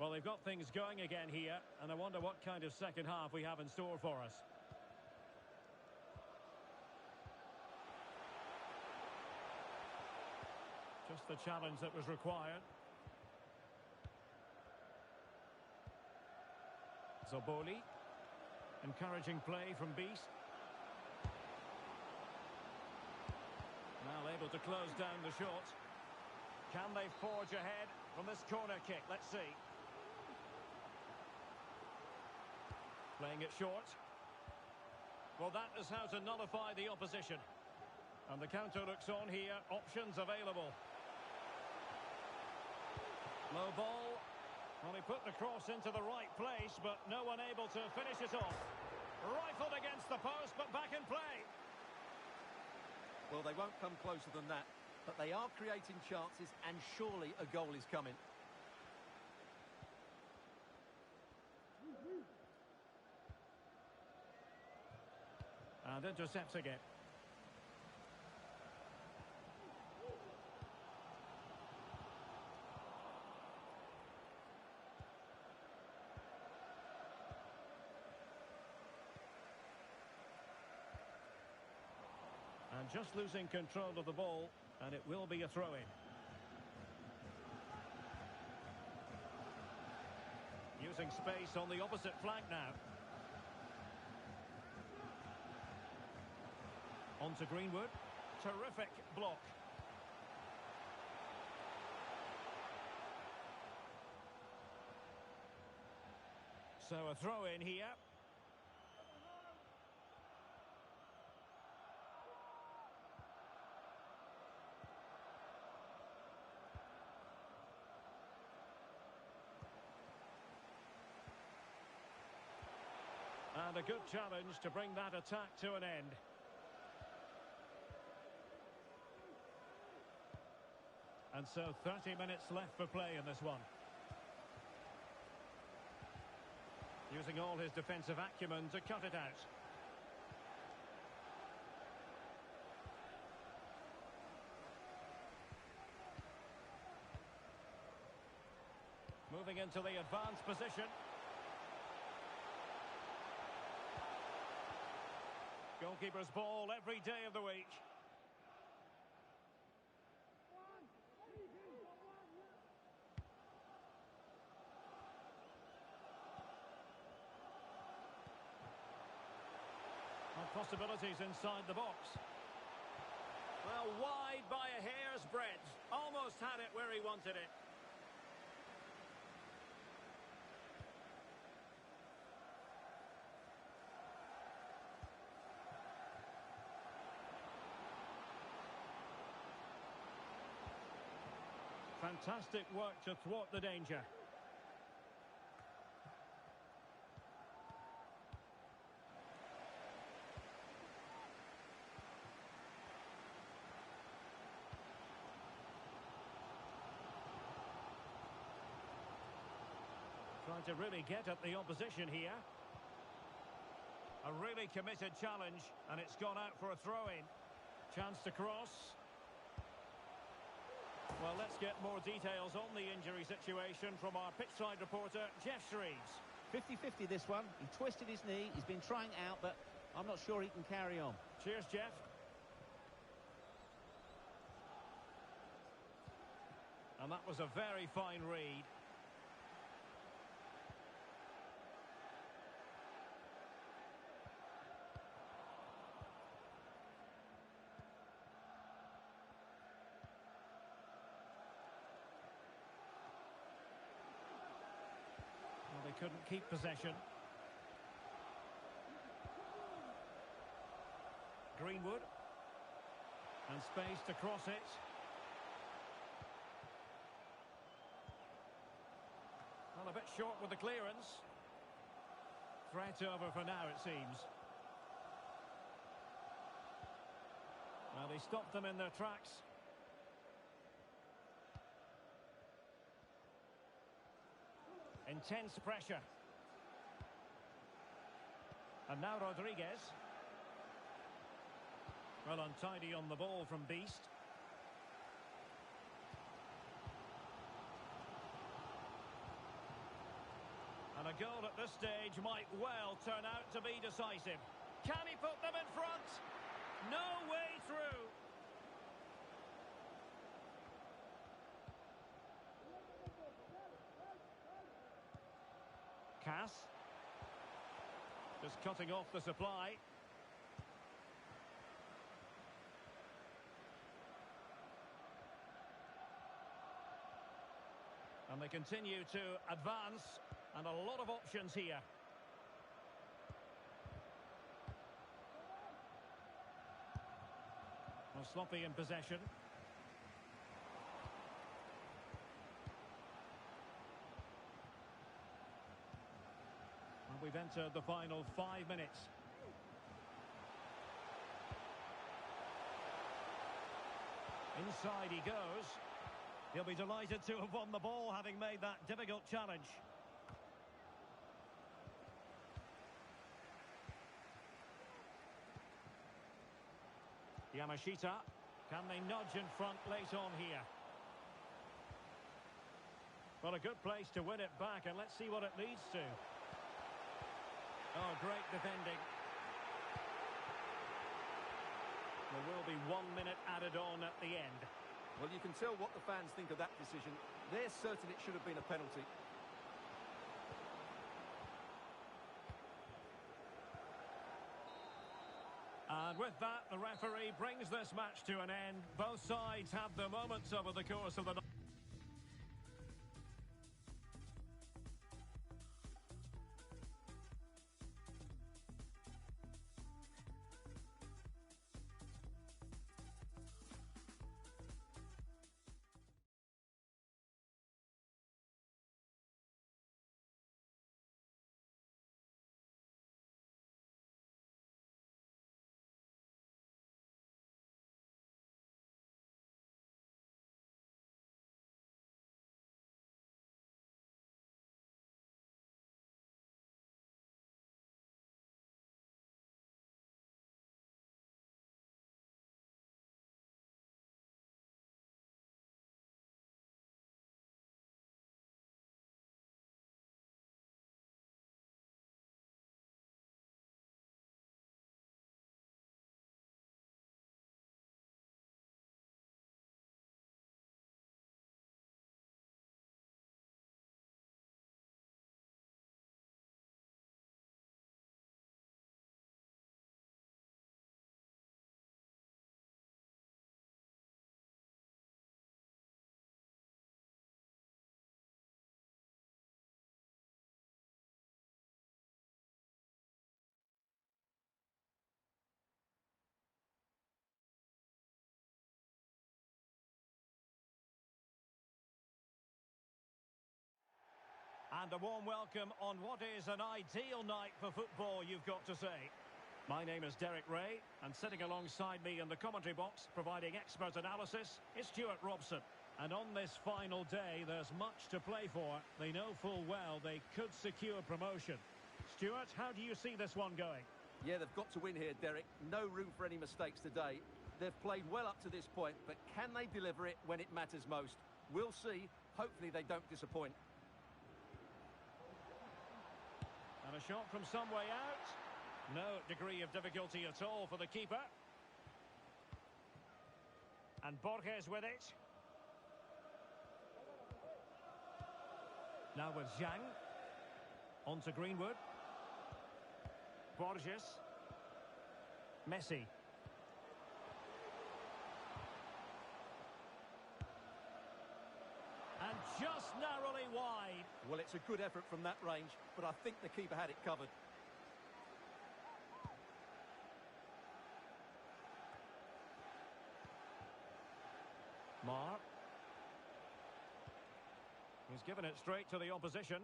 Well, they've got things going again here, and I wonder what kind of second half we have in store for us. Just the challenge that was required. Zoboli. Encouraging play from Beast. Now able to close down the shot. Can they forge ahead from this corner kick? Let's see. Playing it short. Well, that is how to nullify the opposition. And the counter looks on here. Options available. Low ball. Well, he put the cross into the right place, but no one able to finish it off. Rifled against the post, but back in play. Well, they won't come closer than that, but they are creating chances, and surely a goal is coming. And intercepting it. And just losing control of the ball, and it will be a throw-in. Using space on the opposite flank now. On to Greenwood. Terrific block. So a throw in here. And a good challenge to bring that attack to an end. And so 30 minutes left for play in this one. Using all his defensive acumen to cut it out. Moving into the advanced position. Goalkeeper's ball every day of the week. Possibilities inside the box. Well, wide by a hair's breadth. Almost had it where he wanted it. Fantastic work to thwart the danger. Trying to really get at the opposition here. A really committed challenge, and it's gone out for a throw-in. Chance to cross. Well, let's get more details on the injury situation from our pitchside reporter, Jeff Shreves. 50-50 this one. He twisted his knee. He's been trying out, but I'm not sure he can carry on. Cheers, Jeff. And that was a very fine read. They couldn't keep possession. Greenwood. And space to cross it. Well, a bit short with the clearance. Threat over for now, it seems. Well, they stopped them in their tracks. Intense pressure. And now Rodriguez. Well, untidy on the ball from Beast. And a goal at this stage might well turn out to be decisive. Can he put them in front? No way through. Cass. Just cutting off the supply. And they continue to advance, and a lot of options here. Well, sloppy in possession. We've entered the final 5 minutes. Inside he goes. He'll be delighted to have won the ball, having made that difficult challenge. Yamashita. Can they nudge in front late on here? Well, a good place to win it back, and let's see what it leads to. Oh, great defending. There will be 1 minute added on at the end. Well, you can tell what the fans think of that decision. They're certain it should have been a penalty. And with that, the referee brings this match to an end. Both sides have their moments over the course of the night. And a warm welcome on what is an ideal night for football, you've got to say. My name is Derek Ray, and sitting alongside me in the commentary box, providing expert analysis, is Stuart Robson. And on this final day, there's much to play for. They know full well they could secure promotion. Stuart, how do you see this one going? Yeah, they've got to win here, Derek. No room for any mistakes today. They've played well up to this point, but can they deliver it when it matters most? We'll see. Hopefully they don't disappoint. And a shot from some way out. No degree of difficulty at all for the keeper. And Borges with it. Now with Zhang. On to Greenwood. Borges. Messi. And just narrowly wide. Well, it's a good effort from that range, but I think the keeper had it covered. Mar. He's given it straight to the opposition.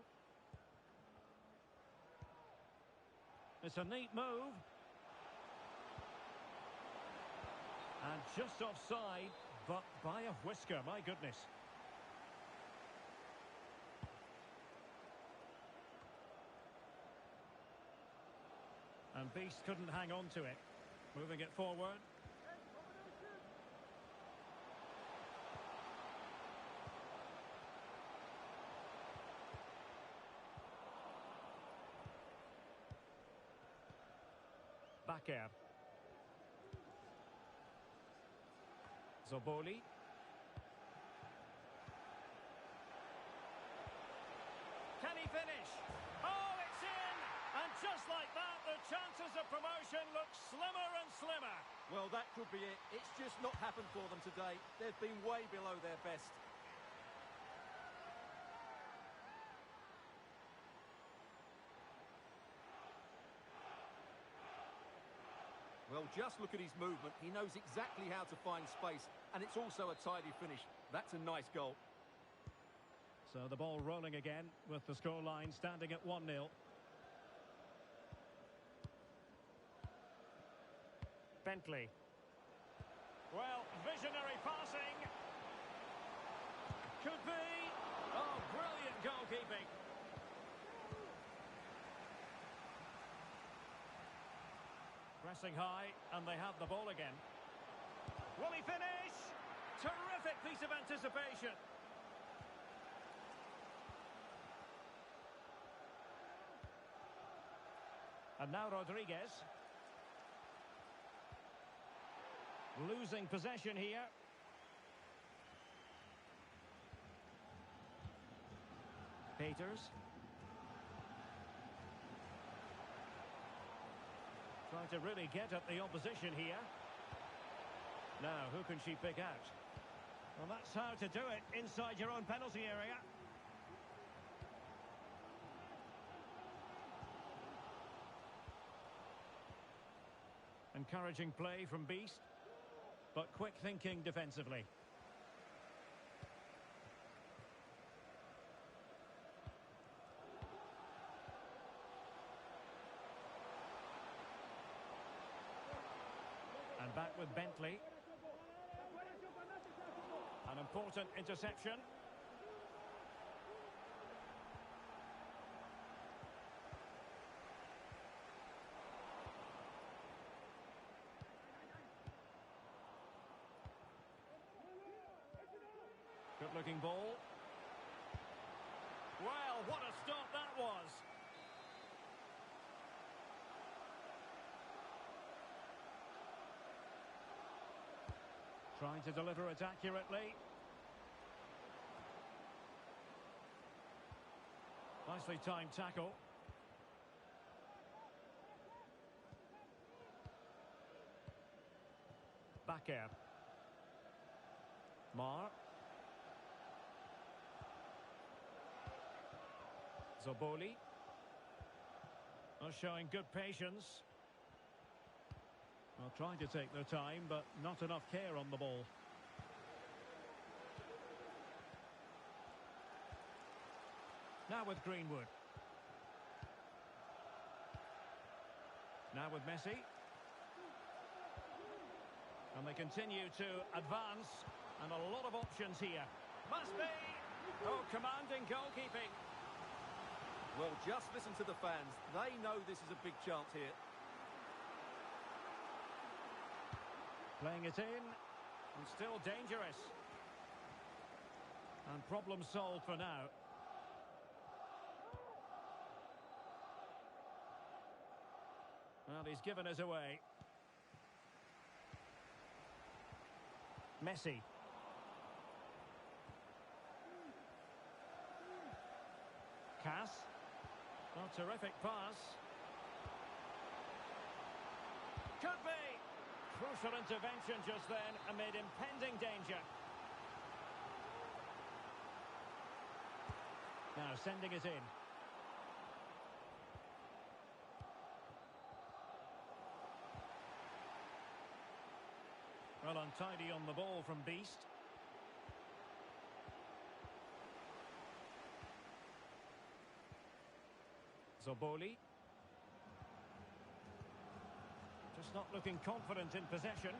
It's a neat move. And just offside, but by a whisker, my goodness. And Beast couldn't hang on to it. Moving it forward. Bakker. Zoboli. Can he finish? Oh, it's in! And just like that, the chances of promotion look slimmer and slimmer. Well, that could be it. It's just not happened for them today. They've been way below their best. Well, just look at his movement. He knows exactly how to find space, and it's also a tidy finish. That's a nice goal. So the ball rolling again with the scoreline standing at 1-0. Bentley. Well, visionary passing. Could be. Oh, brilliant goalkeeping. Pressing high, and they have the ball again. Will he finish? Terrific piece of anticipation. And now Rodriguez. Losing possession here. Peters. Trying to really get at the opposition here. Now, who can she pick out? Well, that's how to do it inside your own penalty area. Encouraging play from Beast, but quick thinking defensively. And back with Bentley. An important interception. Good-looking ball. Well, what a stop that was. Trying to deliver it accurately. Nicely timed tackle. Bakker. Mar. Zoboli. Showing good patience. Well, trying to take their time, but not enough care on the ball. Now Now with Greenwood. Now with Messi. And they continue to advance. And a lot of options here. Must be! Oh, commanding goalkeeping. Well, just listen to the fans. They know this is a big chance here. Playing it in. And still dangerous. And problem solved for now. Well, he's given us away. Messi. Cass. Oh, terrific pass. Could be. Crucial intervention just then amid impending danger. Now sending it in. Well, untidy on the ball from Beast. Zoboli. Just not looking confident in possession.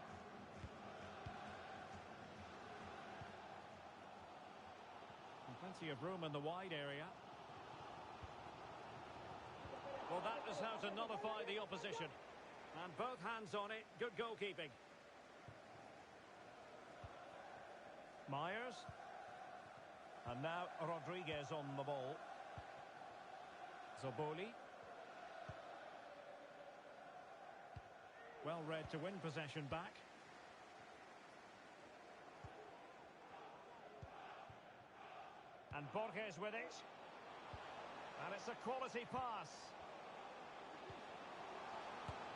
And plenty of room in the wide area. Well, that is how to nullify the opposition. And both hands on it. Good goalkeeping. Myers. And now Rodriguez on the ball. Zoboli. Well read to win possession back. And Borges with it. And it's a quality pass.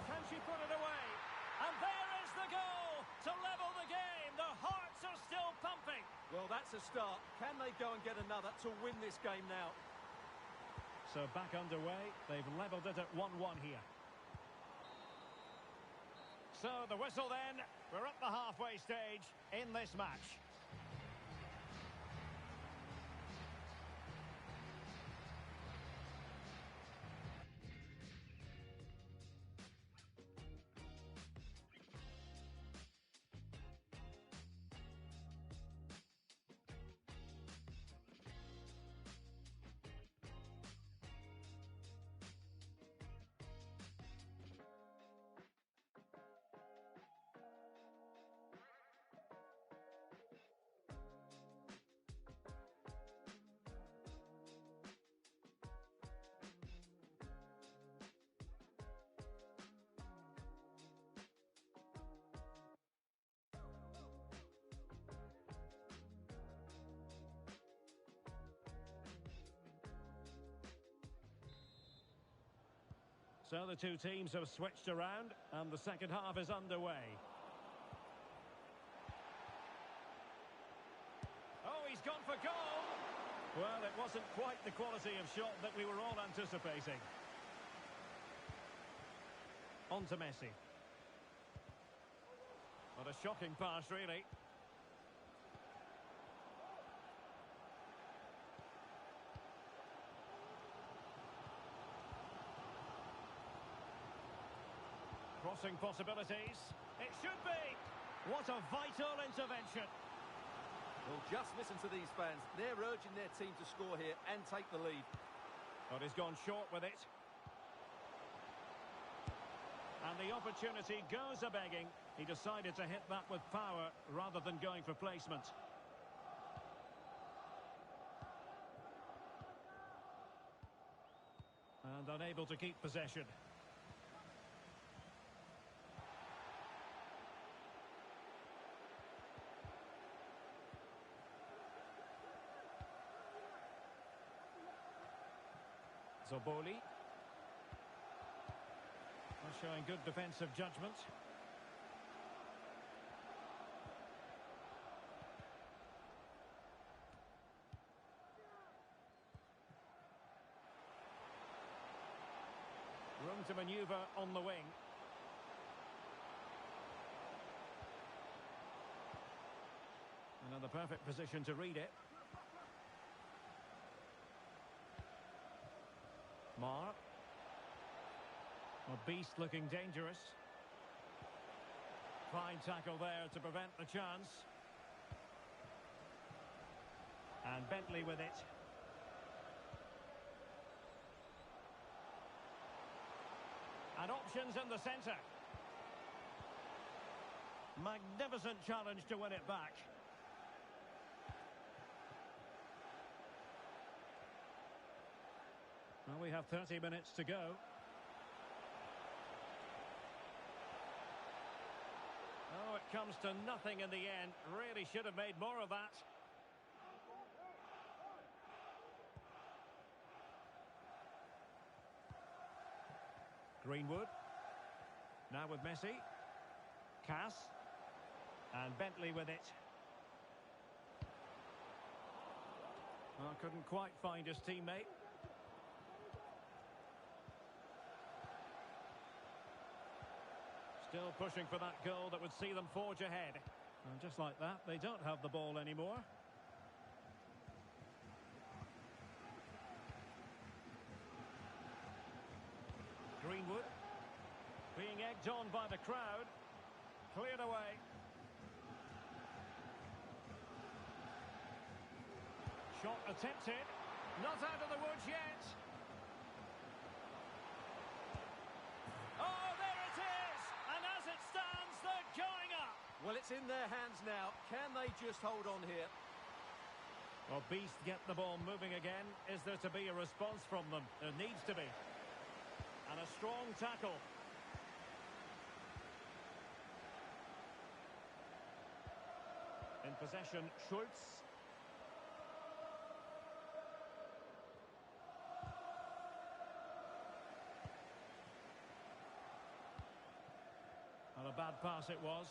Can she put it away? And there is the goal to level the game. The hearts are still pumping. Well, that's a start. Can they go and get another to win this game now? So back underway. They've levelled it at 1-1 here. So the whistle then. We're at the halfway stage in this match. So the two teams have switched around and the second half is underway. Oh, he's gone for goal! Well, it wasn't quite the quality of shot that we were all anticipating. On to Messi. What a shocking pass, really. Crossing possibilities. It should be. What a vital intervention. Well, just listen to these fans. They're urging their team to score here and take the lead. But he's gone short with it. And the opportunity goes a-begging. He decided to hit that with power rather than going for placement. And unable to keep possession. Zoboli. Showing good defensive judgment. Room to manoeuvre on the wing. Another perfect position to read it. Mar. A beast looking dangerous. Fine tackle there to prevent the chance. And Bentley with it. And options in the centre. Magnificent challenge to win it back. Well, we have 30 minutes to go. Oh, it comes to nothing in the end. Really should have made more of that. Greenwood. Now with Messi. Cass. And Bentley with it. Well, couldn't quite find his teammate. Still pushing for that goal that would see them forge ahead. And just like that, they don't have the ball anymore. Greenwood. Being egged on by the crowd. Cleared away. Shot attempted. Not out of the woods yet. Oh, there it is! And as it stands, they're going up. Well, it's in their hands now. Can they just hold on here? Well, Beast get the ball moving again. Is there to be a response from them? There needs to be. And a strong tackle. In possession, Schultz. And a bad pass it was.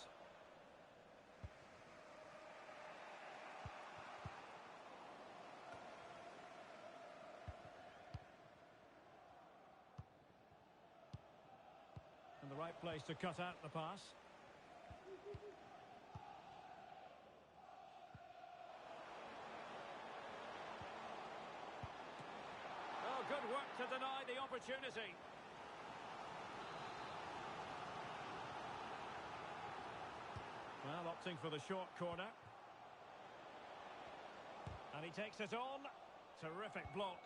And the right place to cut out the pass. Oh, good work to deny the opportunity. Well, opting for the short corner. And he takes it on. Terrific block.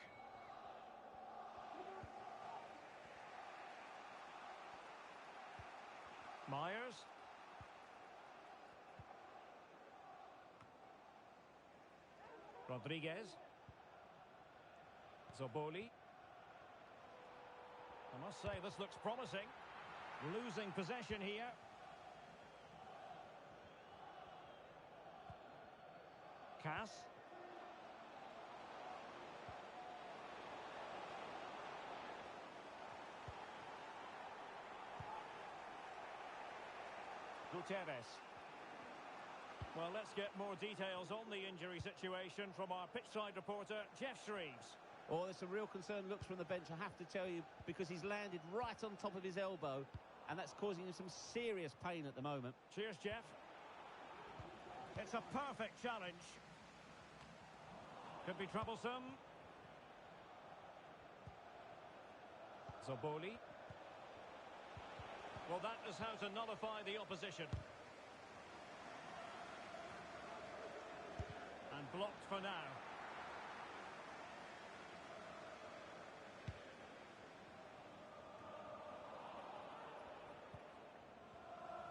Myers. Rodriguez. Zoboli. I must say, this looks promising. Losing possession here. Cass. Gutierrez. Well, let's get more details on the injury situation from our pitchside reporter, Jeff Shreves. Oh, there's some real concerned looks from the bench, I have to tell you, because he's landed right on top of his elbow, and that's causing him some serious pain at the moment. Cheers, Jeff. It's a perfect challenge. Could be troublesome. Zoboli. Well, that is how to nullify the opposition. And blocked for now.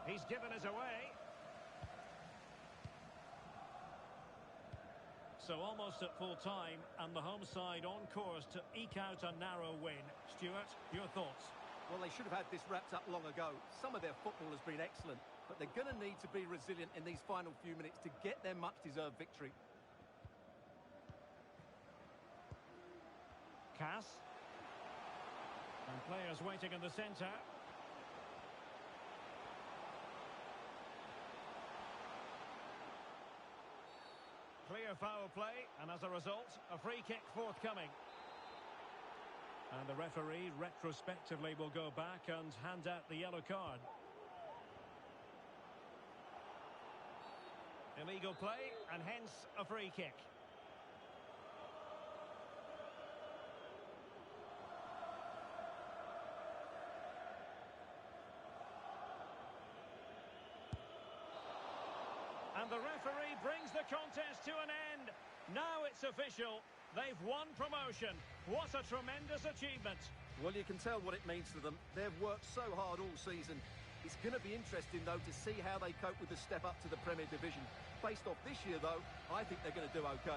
He's given us away. So almost at full time, and the home side on course to eke out a narrow win. Stuart, your thoughts? Well, they should have had this wrapped up long ago. Some of their football has been excellent, but they're going to need to be resilient in these final few minutes to get their much-deserved victory. Cass. And players waiting in the centre. Clear foul play, and as a result, a free kick forthcoming. And the referee retrospectively will go back and hand out the yellow card. Illegal play, and hence a free kick. And the referee brings the contest to an end. Now it's official. They've won promotion. What a tremendous achievement. Well, you can tell what it means to them. They've worked so hard all season. It's going to be interesting, though, to see how they cope with the step up to the Premier Division. Based off this year, though, I think they're going to do OK.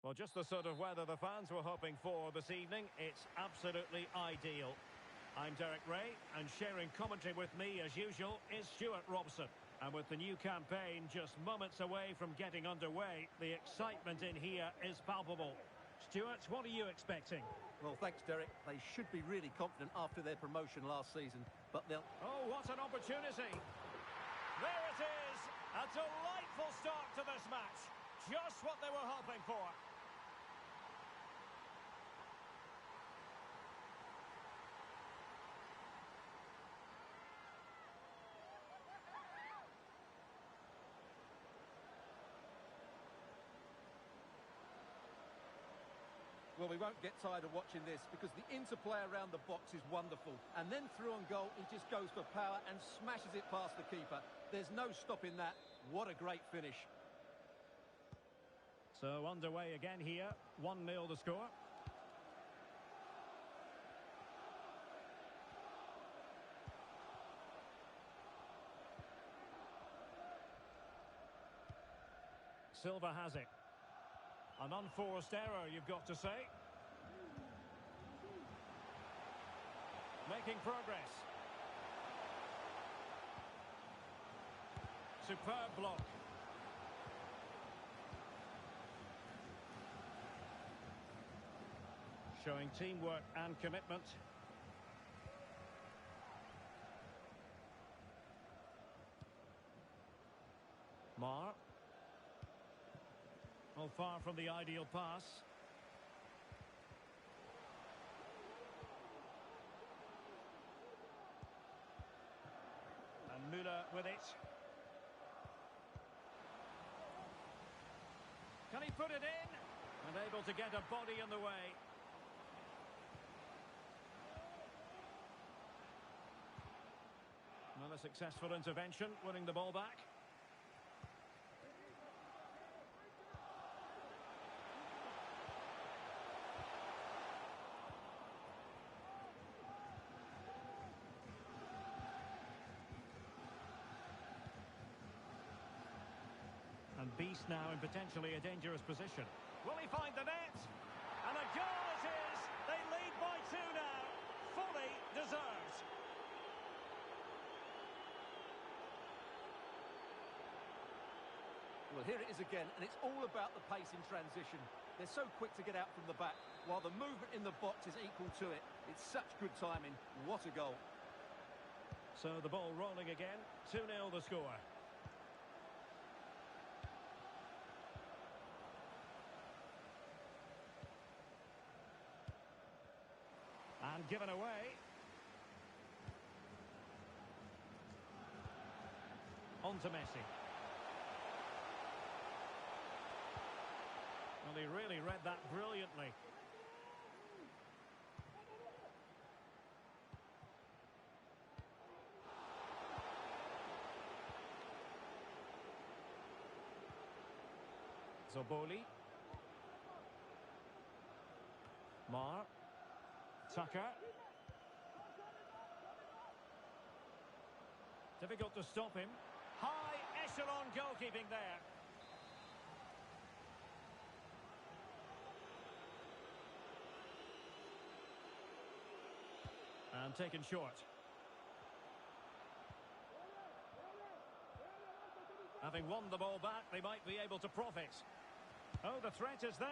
Well, just the sort of weather the fans were hoping for this evening. It's absolutely ideal. I'm Derek Ray, and sharing commentary with me, as usual, is Stuart Robson. And with the new campaign just moments away from getting underway, the excitement in here is palpable. Stuart, what are you expecting? Well, thanks, Derek. They should be really confident after their promotion last season, but they'll... Oh, what an opportunity! There it is! A delightful start to this match. Just what they were hoping for. Well, we won't get tired of watching this because the interplay around the box is wonderful. And then through on goal, he just goes for power and smashes it past the keeper. There's no stopping that. What a great finish. So underway again here. 1-0 the score. Silva has it. An unforced error, you've got to say. Making progress. Superb block. Showing teamwork and commitment. Mar. Well, far from the ideal pass. And Müller with it. Can he put it in? And able to get a body in the way. Another successful intervention, winning the ball back. And Beast now in potentially a dangerous position. Will he find the net? And a goal it is! They lead by 2 now. Fully deserved. Well, here it is again, and it's all about the pace in transition. They're so quick to get out from the back, while the movement in the box is equal to it. It's such good timing. What a goal. So the ball rolling again. 2-0 the score. And given away. On to Messi. Well, he really read that brilliantly. Zoboli. Mar. Tucker. Difficult to stop him. High echelon goalkeeping there. And taken short. Having won the ball back, they might be able to profit. Oh, the threat is there.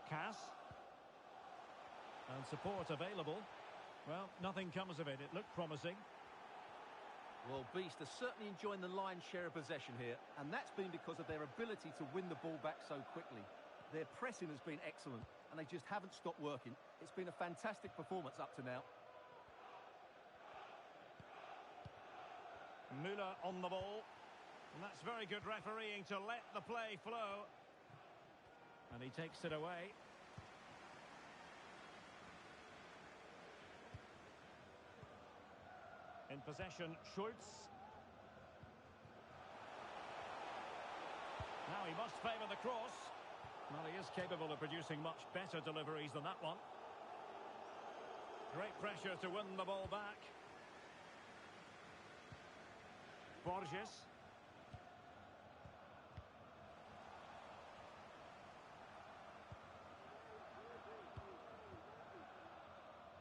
Cass. And support available. Well, nothing comes of it. It looked promising. Well, Beast are certainly enjoying the lion's share of possession here, and that's been because of their ability to win the ball back so quickly. Their pressing has been excellent, and they just haven't stopped working. It's been a fantastic performance up to now. Müller on the ball. And that's very good refereeing to let the play flow. And he takes it away. In possession, Schultz. Now he must favour the cross. Well, he is capable of producing much better deliveries than that one. Great pressure to win the ball back. Borges.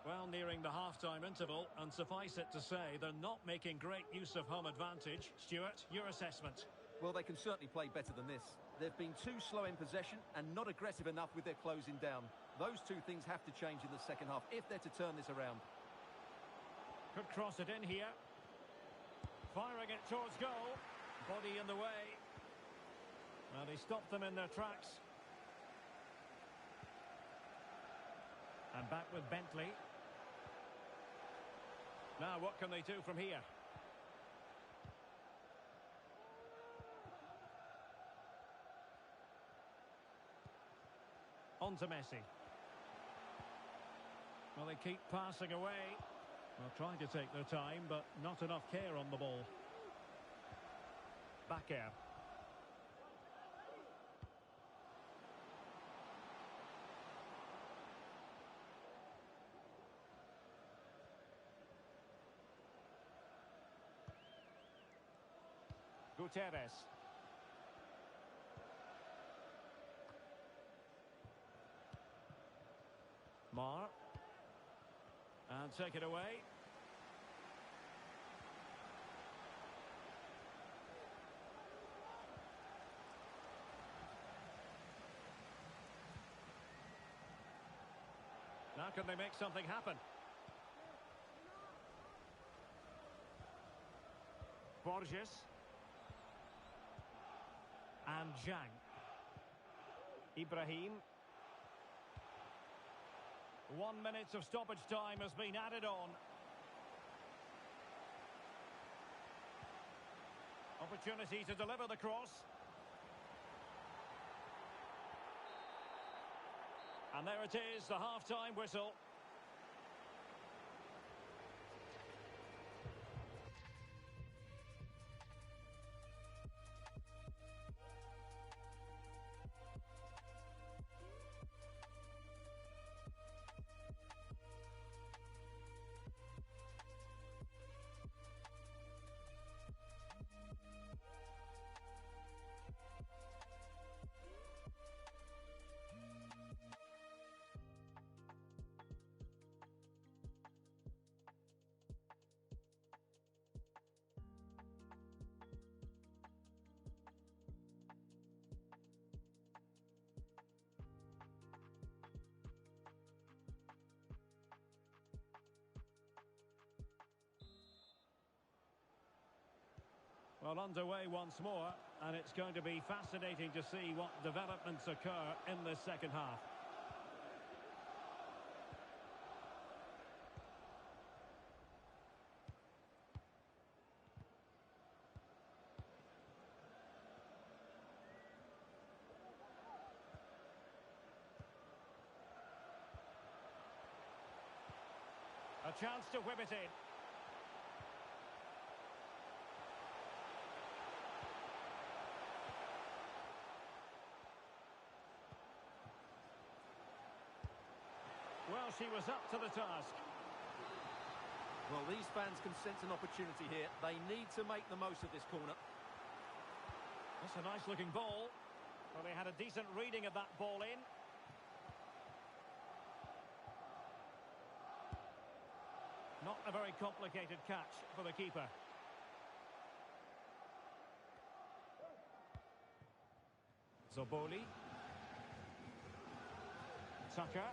Well, nearing the half-time interval, and suffice it to say, they're not making great use of home advantage. Stuart, your assessment? Well, they can certainly play better than this. They've been too slow in possession and not aggressive enough with their closing down. Those two things have to change in the second half if they're to turn this around. Could cross it in here. Firing it towards goal. Body in the way. Well, he stopped them in their tracks. And back with Bentley. Now, what can they do from here? On to Messi. Well, they keep passing away. Well, trying to take their time, but not enough care on the ball. Bakker. Gutierrez. Mar. And take it away. Now can they make something happen? Borges. And Zhang. Ibrahim. 1 minute of stoppage time has been added on. Opportunity to deliver the cross. And there it is, the half-time whistle. Well, underway once more, and it's going to be fascinating to see what developments occur in this second half. A chance to whip it in. Well, she was up to the task. Well, these fans can sense an opportunity here. They need to make the most of this corner. That's a nice-looking ball. Well, they had a decent reading of that ball in. Not a very complicated catch for the keeper. Zoboli. Tucker.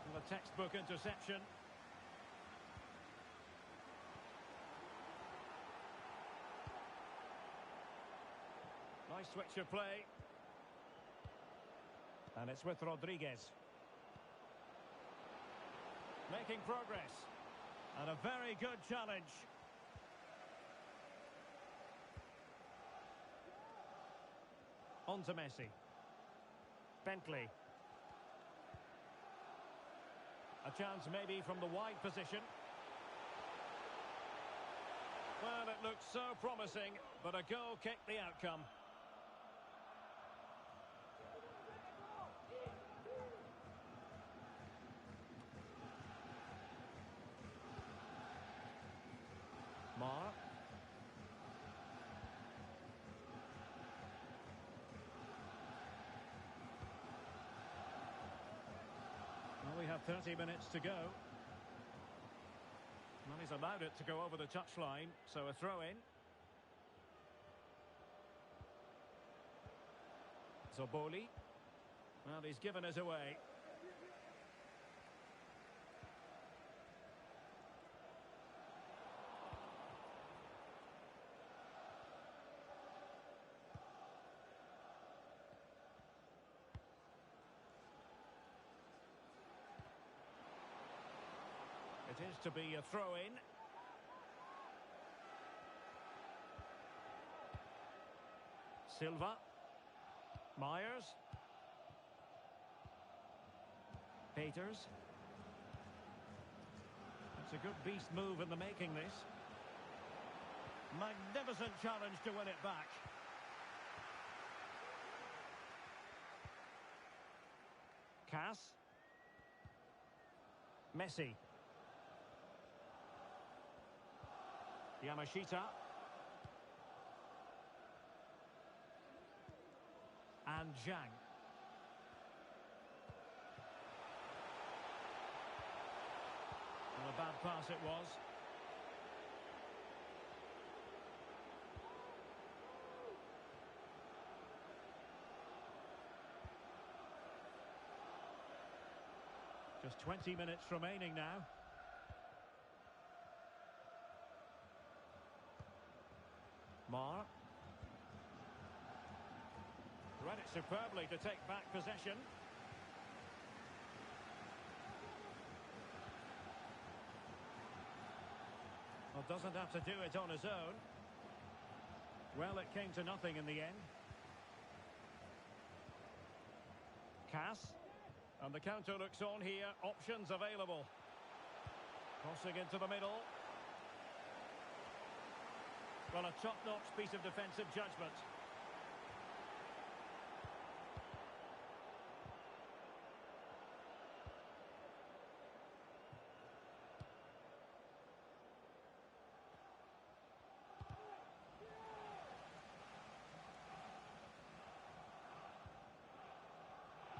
And a textbook interception. Nice switch of play. And it's with Rodriguez. Making progress. And a very good challenge. On to Messi. Bentley. A chance maybe from the wide position. Well, it looked so promising, but a goal kicked the outcome. 30 minutes to go. Well, he's allowed it to go over the touchline, so a throw-in. Zoboli. Well, he's given us away. It is to be a throw-in. Silva. Myers. Peters. That's a good beast move in the making, this. Magnificent challenge to win it back. Cass. Messi. Yamashita. And Zhang. Well, a bad pass it was. Just 20 minutes remaining now. Mar. Read it superbly to take back possession. Well, doesn't have to do it on his own. Well, it came to nothing in the end. Cass. And the counter looks on here. Options available. Crossing into the middle. Well, a top-notch piece of defensive judgment.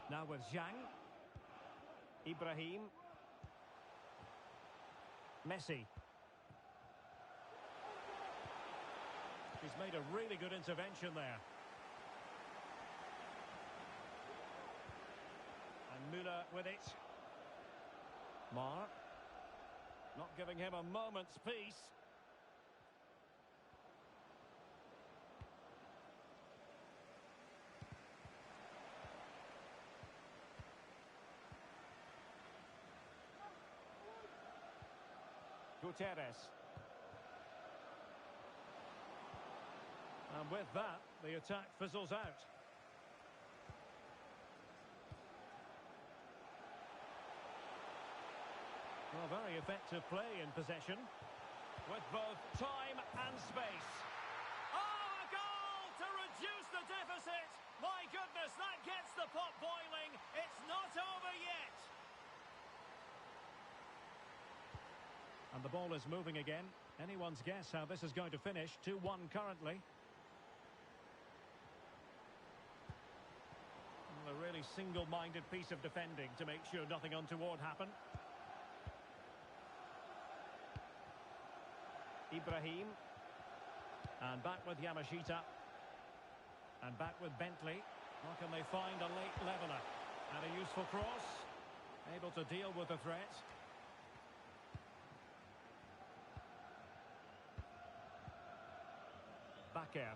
Now with Zhang. Ibrahim. Messi. He's made a really good intervention there. And Müller with it. Mar. Not giving him a moment's peace. Gutierrez. And with that, the attack fizzles out. Well, very effective play in possession, with both time and space. Oh, a goal to reduce the deficit! My goodness, that gets the pot boiling. It's not over yet. And the ball is moving again. Anyone's guess how this is going to finish. 2-1 currently. Well, a really single-minded piece of defending to make sure nothing untoward happened. Ibrahim. And back with Yamashita. And back with Bentley. How can they find a late leveller? And a useful cross. Able to deal with the threat. Bakker.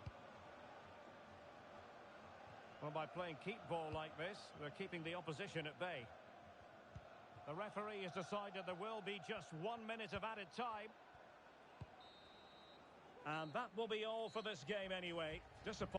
Well, by playing keep ball like this, they're keeping the opposition at bay. The referee has decided there will be just 1 minute of added time. And that will be all for this game anyway. Disappointing.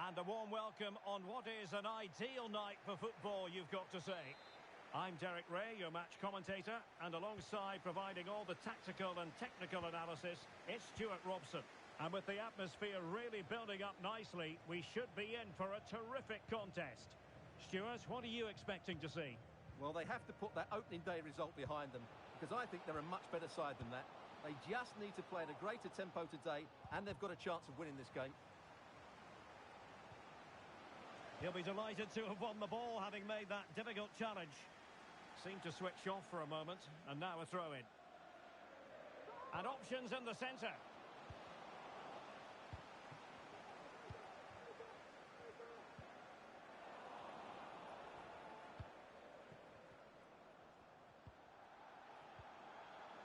And a warm welcome on what is an ideal night for football, you've got to say. I'm Derek Ray, your match commentator, and alongside providing all the tactical and technical analysis, it's Stuart Robson. And with the atmosphere really building up nicely, we should be in for a terrific contest. Stuart, what are you expecting to see? Well, they have to put that opening day result behind them, because I think they're a much better side than that. They just need to play at a greater tempo today, and they've got a chance of winning this game. He'll be delighted to have won the ball, having made that difficult challenge. Seemed to switch off for a moment, and now a throw-in. And options in the centre.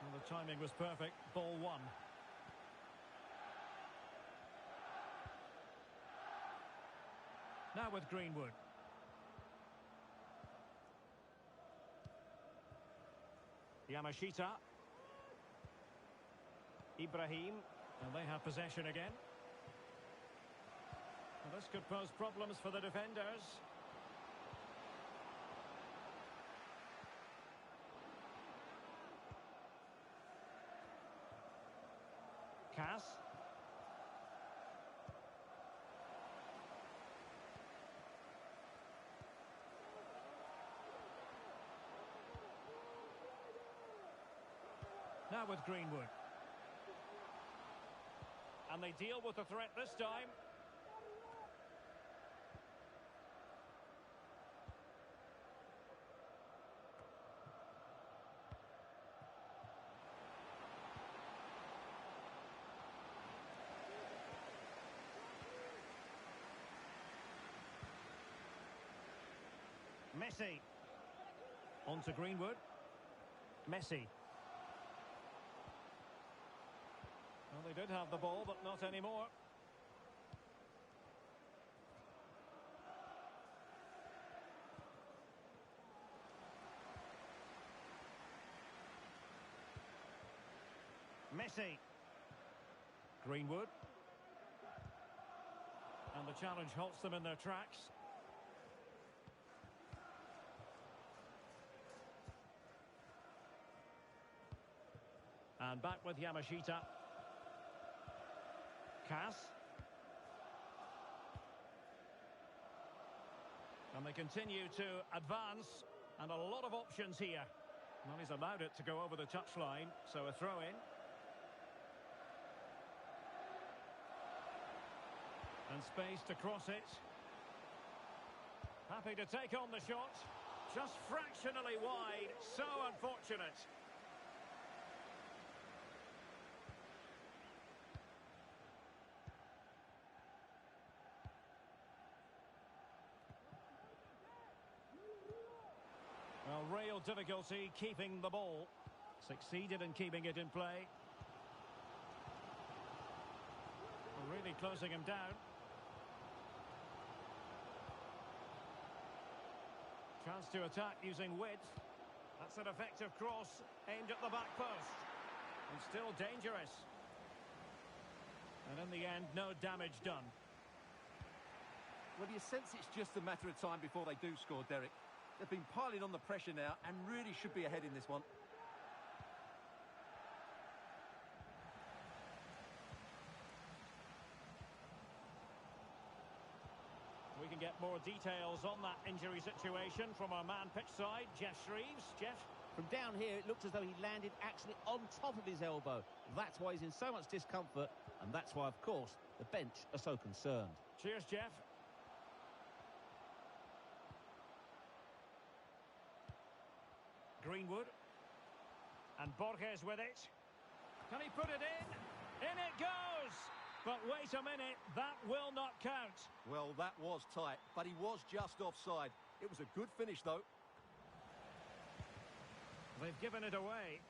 Well, the timing was perfect. Ball one. Now with Greenwood. Yamashita. Ibrahim. And they have possession again. Well, this could pose problems for the defenders. Cass. Now with Greenwood. And they deal with the threat this time. Messi. On to Greenwood. Messi. Well, they did have the ball, but not anymore. Messi. Greenwood. And the challenge halts them in their tracks. And back with Yamashita. Cass. And they continue to advance, and a lot of options here. Well, he's allowed it to go over the touchline, so a throw-in. And space to cross it. Happy to take on the shot. Just fractionally wide, so unfortunate. Well, real difficulty keeping the ball. Succeeded in keeping it in play. Really closing him down. Chance to attack using width. That's an effective cross aimed at the back post. And still dangerous. And in the end, no damage done. Well, you sense it's just a matter of time before they do score, Derek. They've been piling on the pressure now and really should be ahead in this one. We can get more details on that injury situation from our man pitch side, Jeff Shreves. Jeff? From down here, it looked as though he landed actually on top of his elbow. That's why he's in so much discomfort, and that's why, of course, the bench are so concerned. Cheers, Jeff. Greenwood. And Borges with it. Can he put it in? In it goes! But wait a minute, that will not count. Well, that was tight, but he was just offside. It was a good finish, though. They've given it away.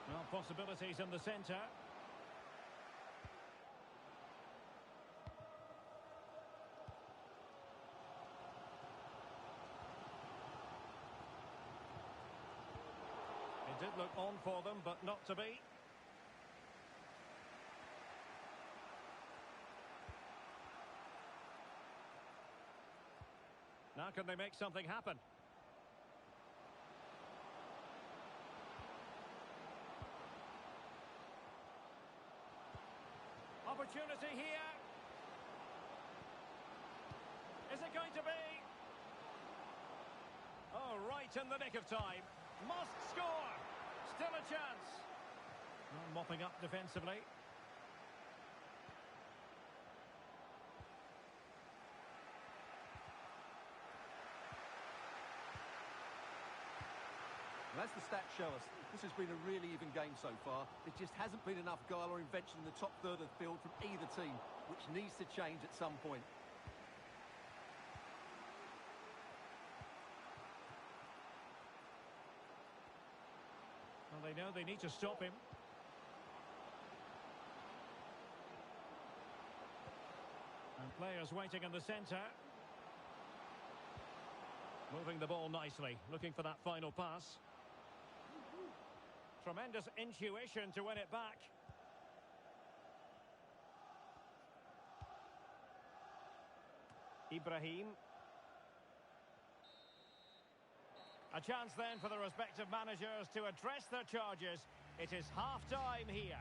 Well, possibilities in the centre. It did look on for them, but not to be. How can they make something happen? Opportunity here. Is it going to be? Oh, right in the nick of time. Must score. Still a chance. Mopping up defensively. And as the stats show us, this has been a really even game so far. There just hasn't been enough guile or invention in the top third of the field from either team, which needs to change at some point. Well, they know they need to stop him. And players waiting in the centre. Moving the ball nicely, looking for that final pass. Tremendous intuition to win it back. Ibrahim. A chance then for the respective managers to address their charges. It is half-time here.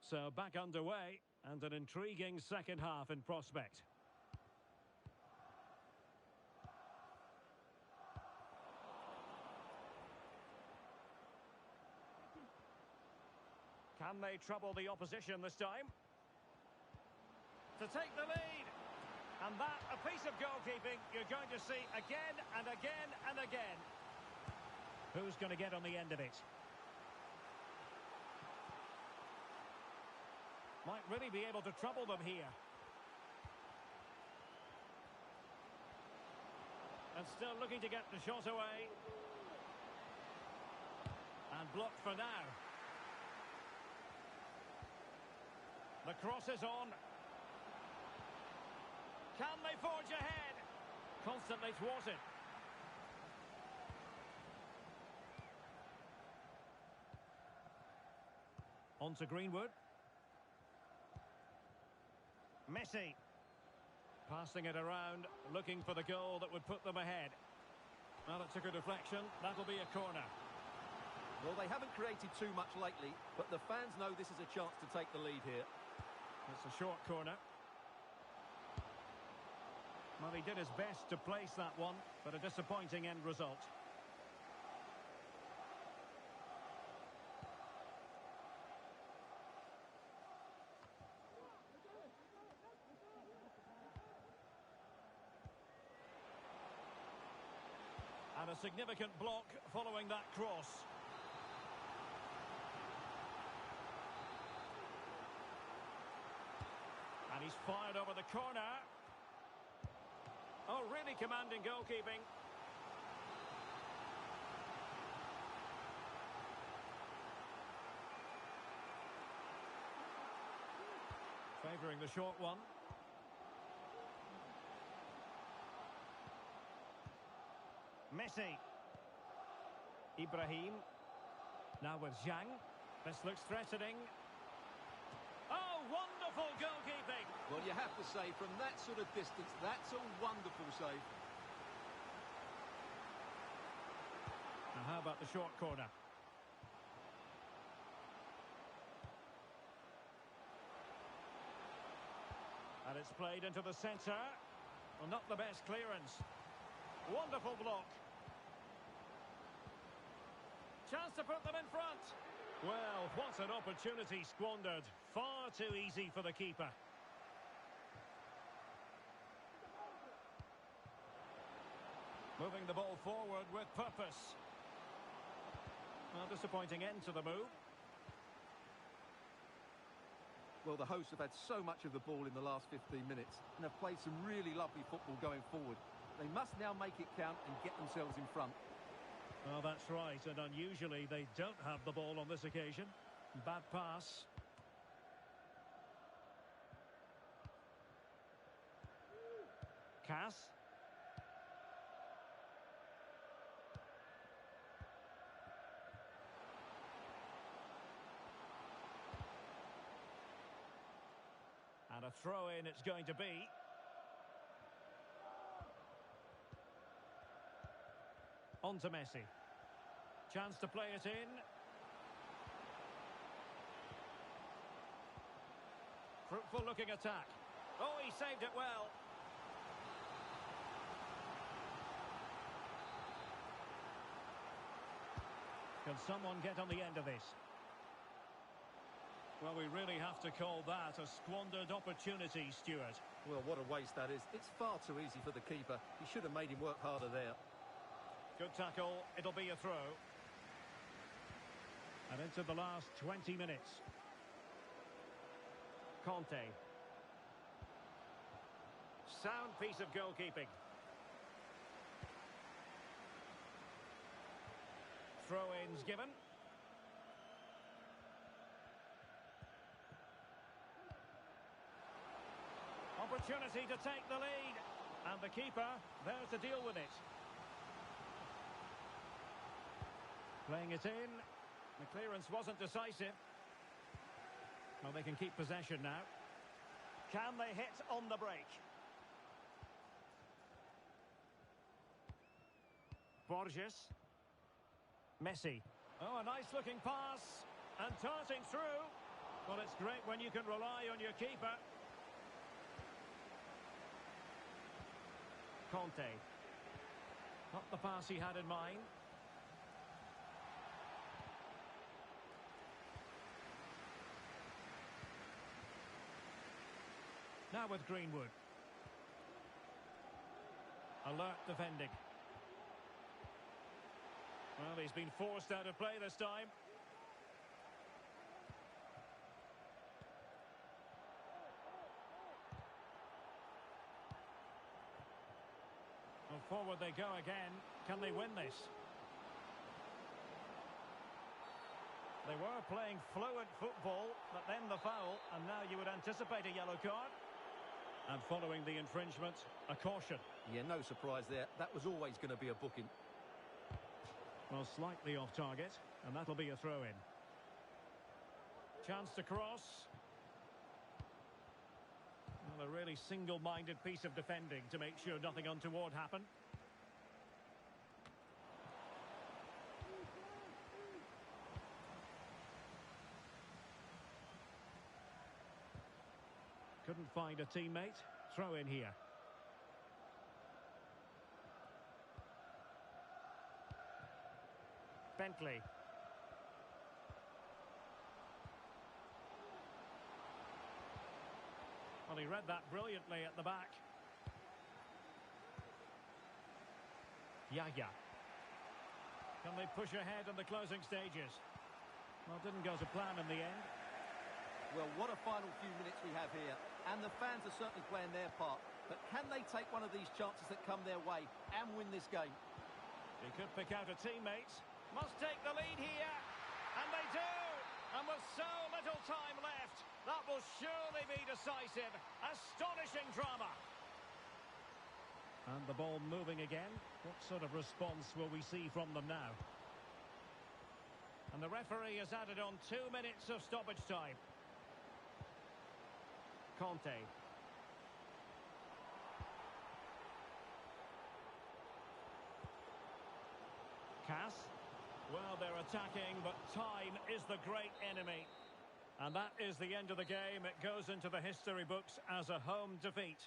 So back underway, and an intriguing second half in prospect. Can they trouble the opposition this time? To take the lead. And that, a piece of goalkeeping you're going to see again and again and again. Who's going to get on the end of it? Might really be able to trouble them here. And still looking to get the shot away. And blocked for now. The cross is on. Can they forge ahead? Constantly thwarted. On to Greenwood. Messi. Passing it around, looking for the goal that would put them ahead. Well, it took a deflection. That'll be a corner. Well, they haven't created too much lately, but the fans know this is a chance to take the lead here. It's a short corner. Well, he did his best to place that one, but a disappointing end result. And a significant block following that cross. And he's fired over the corner. Oh, really commanding goalkeeping. Favouring the short one. Messi. Ibrahim. Now with Zhang. This looks threatening. Oh, wonderful goalkeeping. Well, you have to say, from that sort of distance, that's a wonderful save. Now, how about the short corner? And it's played into the centre. Well, not the best clearance. Wonderful block. Chance to put them in front. Well, what an opportunity squandered. Far too easy for the keeper. Moving the ball forward with purpose. Well, disappointing end to the move. Well, the hosts have had so much of the ball in the last 15 minutes and have played some really lovely football going forward. They must now make it count and get themselves in front. Well, that's right, and unusually they don't have the ball on this occasion. Bad pass. Cass. And a throw-in it's going to be. On to Messi. Chance to play it in. Fruitful looking attack. Oh, he saved it well. Can someone get on the end of this? Well, we really have to call that a squandered opportunity, Stuart. Well, what a waste that is. It's far too easy for the keeper. He should have made him work harder there. Good tackle. It'll be a throw. And into the last 20 minutes. Conte. Sound piece of goalkeeping. Throw-ins given. Opportunity to take the lead. And the keeper there to deal with it. Playing it in. The clearance wasn't decisive. Well, they can keep possession now. Can they hit on the break? Borges. Messi. Oh, a nice-looking pass. And darting through. Well, it's great when you can rely on your keeper. Conte. Not the pass he had in mind. Now with Greenwood. Alert defending. Well, he's been forced out of play this time. Well, forward they go again. Can they win this? They were playing fluent football, but then the foul, and now you would anticipate a yellow card. And following the infringement, a caution. Yeah, no surprise there. That was always going to be a booking. Well, slightly off target, and that'll be a throw-in. Chance to cross. Well, a really single-minded piece of defending to make sure nothing untoward happened. Couldn't find a teammate. Throw in here. Bentley. Well, he read that brilliantly at the back. Yaya. Can they push ahead in the closing stages? Well, didn't go to plan in the end. Well, what a final few minutes we have here. And the fans are certainly playing their part. But can they take one of these chances that come their way and win this game? He could pick out a teammate. Must take the lead here. And they do. And with so little time left, that will surely be decisive. Astonishing drama. And the ball moving again. What sort of response will we see from them now? And the referee has added on 2 minutes of stoppage time. Conte. Cass. Well, they're attacking, but time is the great enemy. And that is the end of the game. It goes into the history books as a home defeat.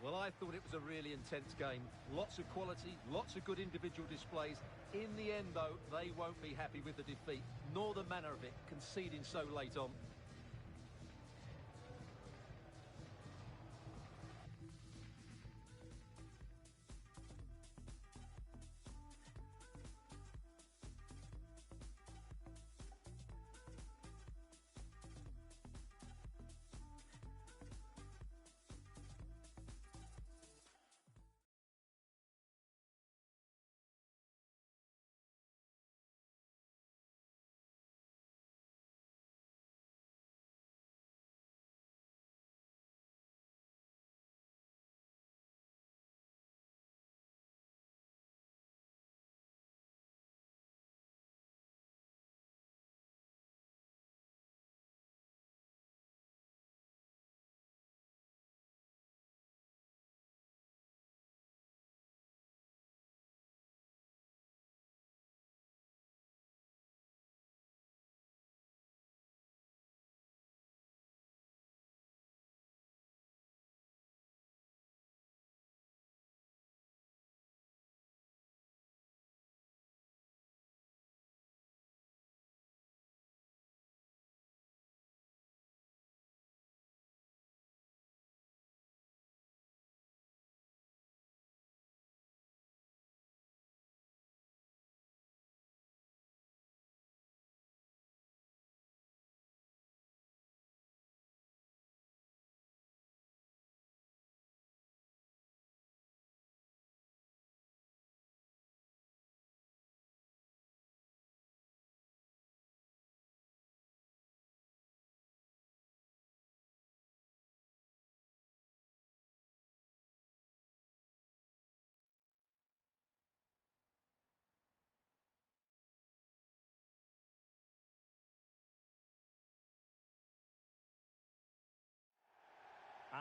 Well, I thought it was a really intense game. Lots of quality, lots of good individual displays. In the end, though, they won't be happy with the defeat, nor the manner of it, conceding so late on.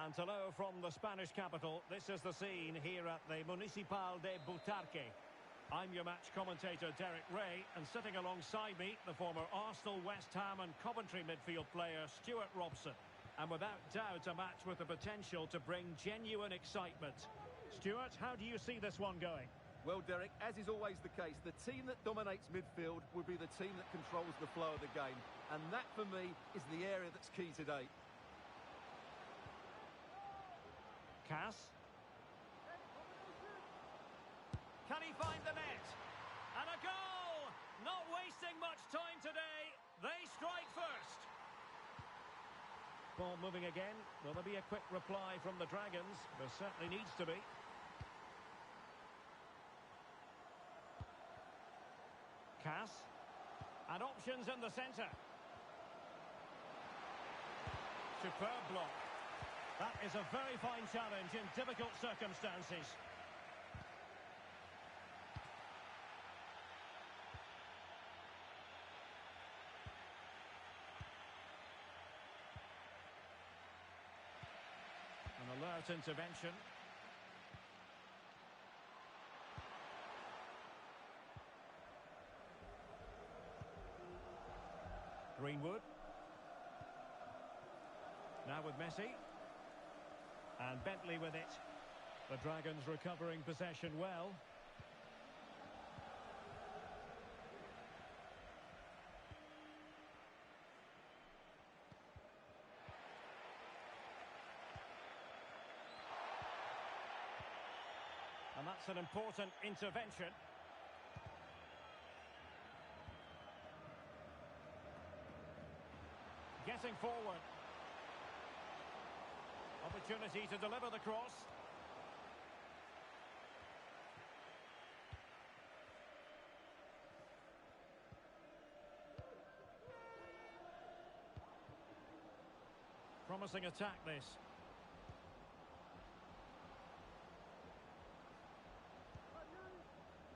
And hello from the Spanish capital. This is the scene here at the Municipal de Butarque. I'm your match commentator, Derek Ray, and sitting alongside me, the former Arsenal, West Ham and Coventry midfield player, Stuart Robson. And without doubt, a match with the potential to bring genuine excitement. Stuart, how do you see this one going? Well, Derek, as is always the case, the team that dominates midfield will be the team that controls the flow of the game. And that, for me, is the area that's key today. Cass. Can he find the net? And a goal! Not wasting much time today. They strike first. Ball moving again. Will there be a quick reply from the Dragons? There certainly needs to be. Cass. And options in the centre. Superb block. That is a very fine challenge in difficult circumstances. An alert intervention. Greenwood. Now with Messi. And Bentley with it. The Dragons recovering possession well. And that's an important intervention. Getting forward. Opportunity to deliver the cross. Promising attack this.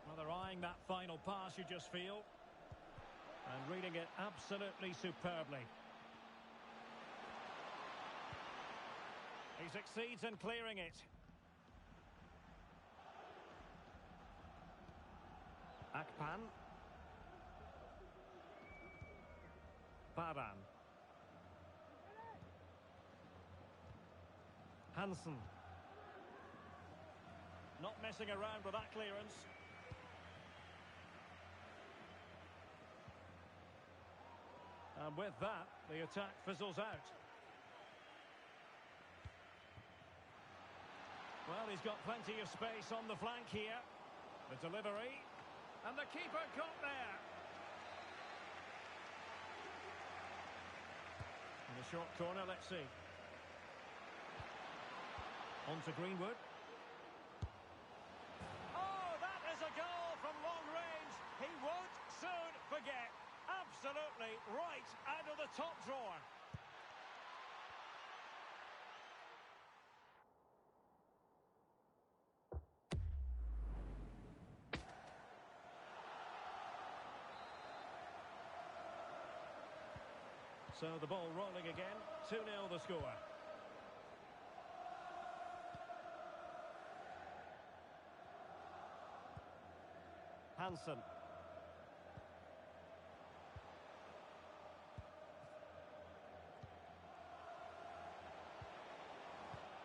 Well, they're eyeing that final pass, you just feel. And reading it absolutely superbly. He succeeds in clearing it. Akpan. Baran. Hansen. Not messing around with that clearance. And with that, the attack fizzles out. Well, he's got plenty of space on the flank here. The delivery. And the keeper got there. In the short corner, let's see. On to Greenwood. Oh, that is a goal from long range. He won't soon forget. Absolutely right out of the top drawer. So the ball rolling again. 2-0 the score. Hansen.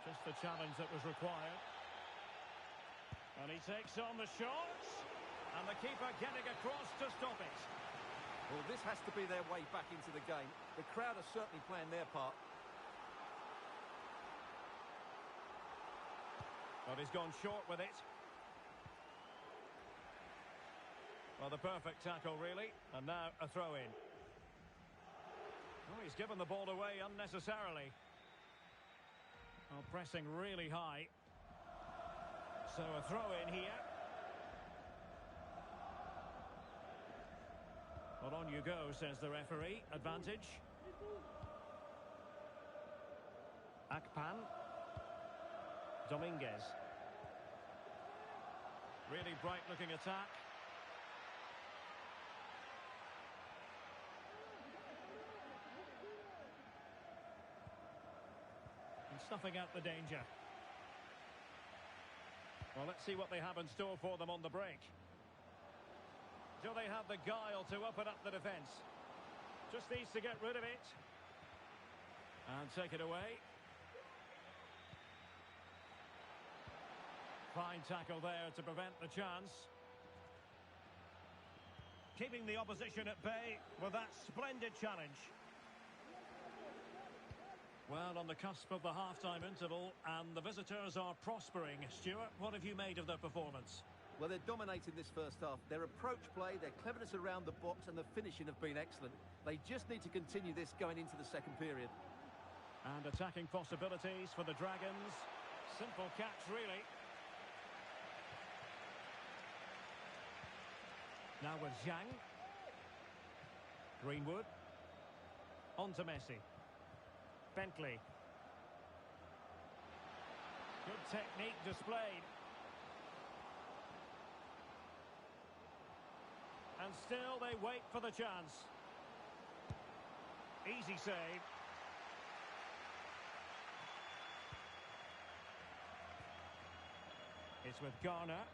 Just the challenge that was required. And he takes on the shots. And the keeper getting across to stop it. Well, this has to be their way back into the game. The crowd are certainly playing their part. But he's gone short with it. Well, the perfect tackle, really. And now a throw-in. Oh, he's given the ball away unnecessarily. Oh, pressing really high. So a throw-in here. Well, on you go, says the referee. Advantage. Akpan. Dominguez. Really bright-looking attack. snuffing out the danger. Well, let's see what they have in store for them on the break. Do they have the guile to open up the defence? Just needs to get rid of it. And take it away. Fine tackle there to prevent the chance. Keeping the opposition at bay with that splendid challenge. Well, on the cusp of the half-time interval, and the visitors are prospering. Stuart, what have you made of their performance? Well, they're dominating this first half. Their approach play, their cleverness around the box and the finishing have been excellent. They just need to continue this going into the second period. And attacking possibilities for the Dragons. Simple catch, really. Now with Zhang. Greenwood. On to Messi. Bentley. Good technique displayed. And still they wait for the chance. Easy save. It's with Garner.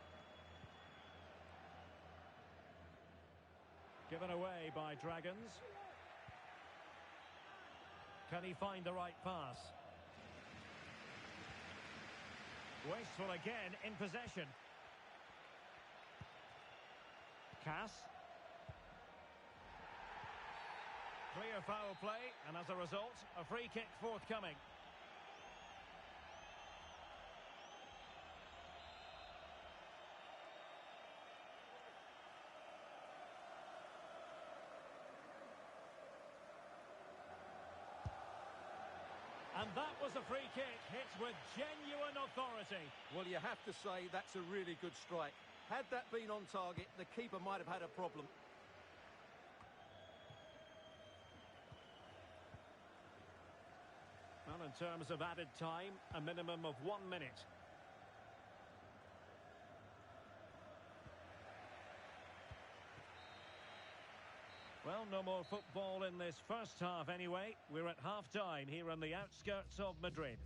Given away by Dragons. Can he find the right pass? Wasteful again in possession. Cass. Clear foul play, and as a result, a free kick forthcoming. And that was a free kick, hit with genuine authority. Well, you have to say that's a really good strike. Had that been on target, the keeper might have had a problem. Well, in terms of added time, a minimum of 1 minute. Well, no more football in this first half anyway. We're at half-time here on the outskirts of Madrid.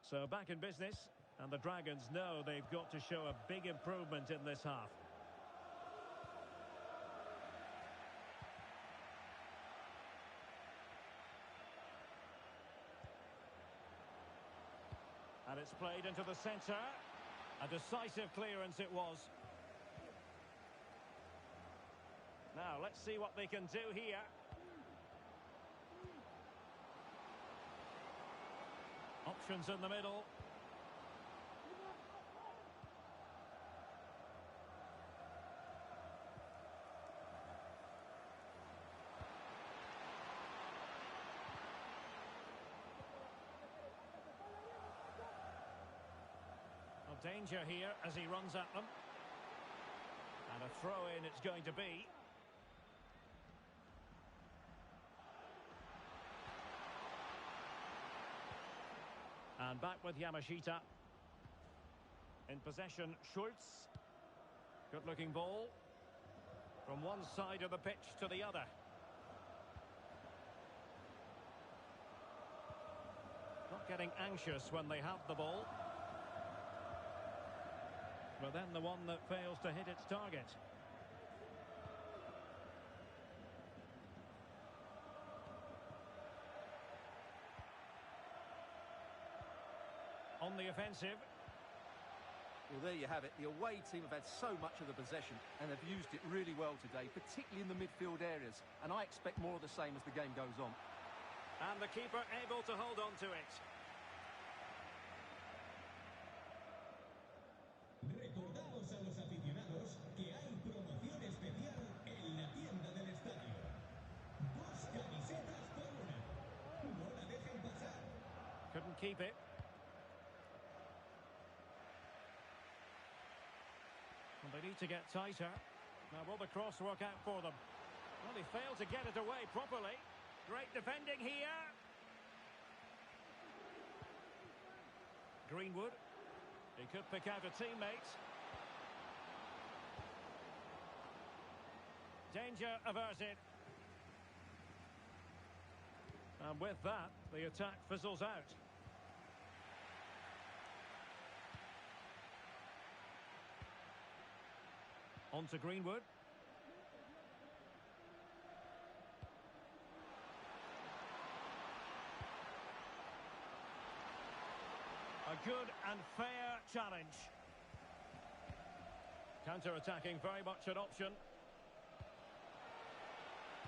So back in business, and the Dragons know they've got to show a big improvement in this half. And it's played into the centre. A decisive clearance it was. Now, let's see what they can do here. Options in the middle. Well, danger here as he runs at them. And a throw-in it's going to be. And back with Yamashita. In possession, Schultz. Good-looking ball. From one side of the pitch to the other. Not getting anxious when they have the ball. But then the one that fails to hit its target. on the offensive. Well, there you have it. The away team have had so much of the possession and have used it really well today, particularly in the midfield areas. And I expect more of the same as the game goes on. And the keeper able to hold on to it. Recordamos a los aficionados que hay promoción especial en la tienda del estadio. 2 camisetas por 1. No la dejen pasar. Couldn't keep it. And they need to get tighter. Now, will the cross work out for them? Well, they failed to get it away properly. Great defending here. Greenwood. He could pick out a teammate. Danger averted. And with that, the attack fizzles out. On to Greenwood. A good and fair challenge. Counter-attacking, very much an option.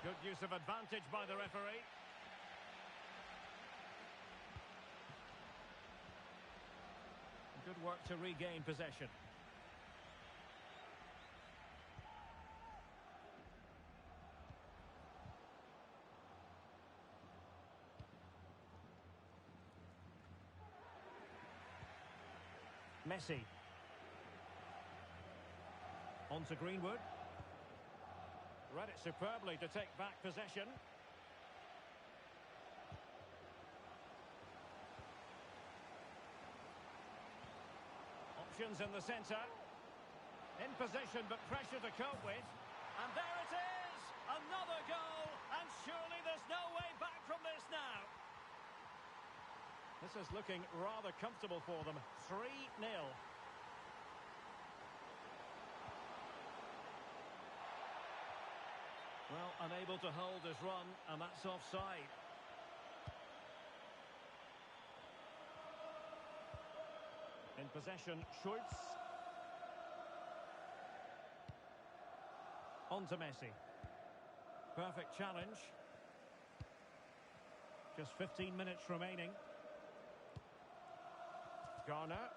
Good use of advantage by the referee. Good work to regain possession. Messi. On to Greenwood. Read it superbly to take back possession. Options in the centre. In position but pressure to cope with. And there it is! Another goal! And surely there's no way back from this now. This is looking rather comfortable for them. 3-0. Well, unable to hold his run, and that's offside. In possession, Schultz. On to Messi. Perfect challenge. Just 15 minutes remaining. Garner.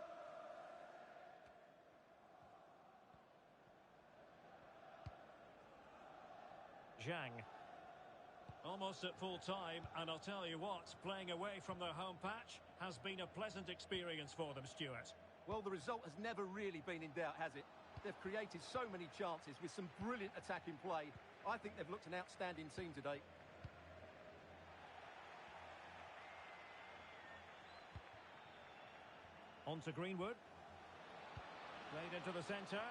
Zhang. Almost at full time, and I'll tell you what, playing away from their home patch has been a pleasant experience for them, Stuart. Well, the result has never really been in doubt, has it? They've created so many chances with some brilliant attacking play. I think they've looked an outstanding team today. On to Greenwood. Played into the centre.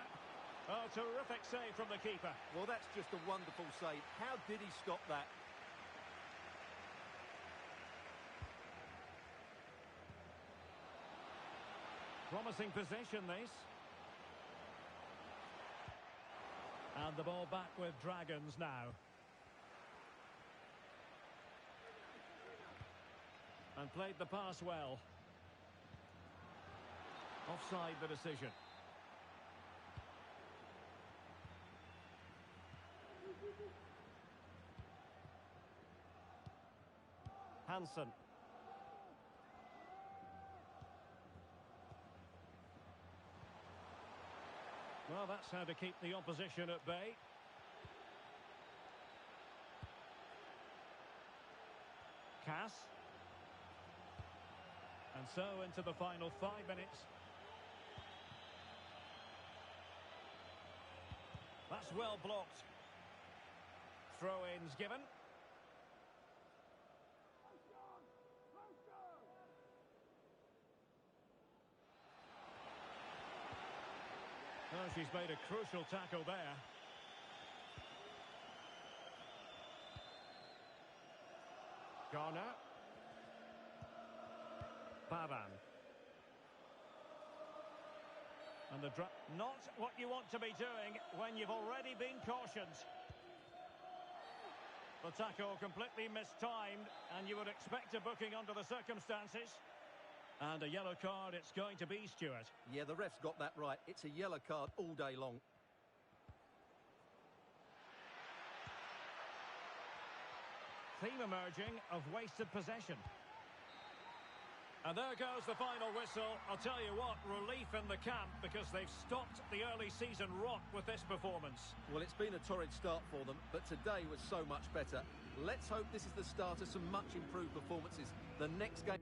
Oh, terrific save from the keeper. Well, that's just a wonderful save. How did he stop that? Promising possession, this. And the ball back with Dragons now. And played the pass well. Offside the decision. Hansen. Well, that's how to keep the opposition at bay. Cass. And so into the final 5 minutes. That's well blocked. Throw-ins given. Oh, she's made a crucial tackle there. Garner. Baban. And the drop. Not what you want to be doing when you've already been cautioned. The tackle completely mistimed, and you would expect a booking under the circumstances. And a yellow card it's going to be, Stuart. Yeah, the ref's got that right. It's a yellow card all day long. Theme emerging of wasted possession. And there goes the final whistle. I'll tell you what, relief in the camp because they've stopped the early season rot with this performance. Well, it's been a torrid start for them, but today was so much better. Let's hope this is the start of some much improved performances. The next game...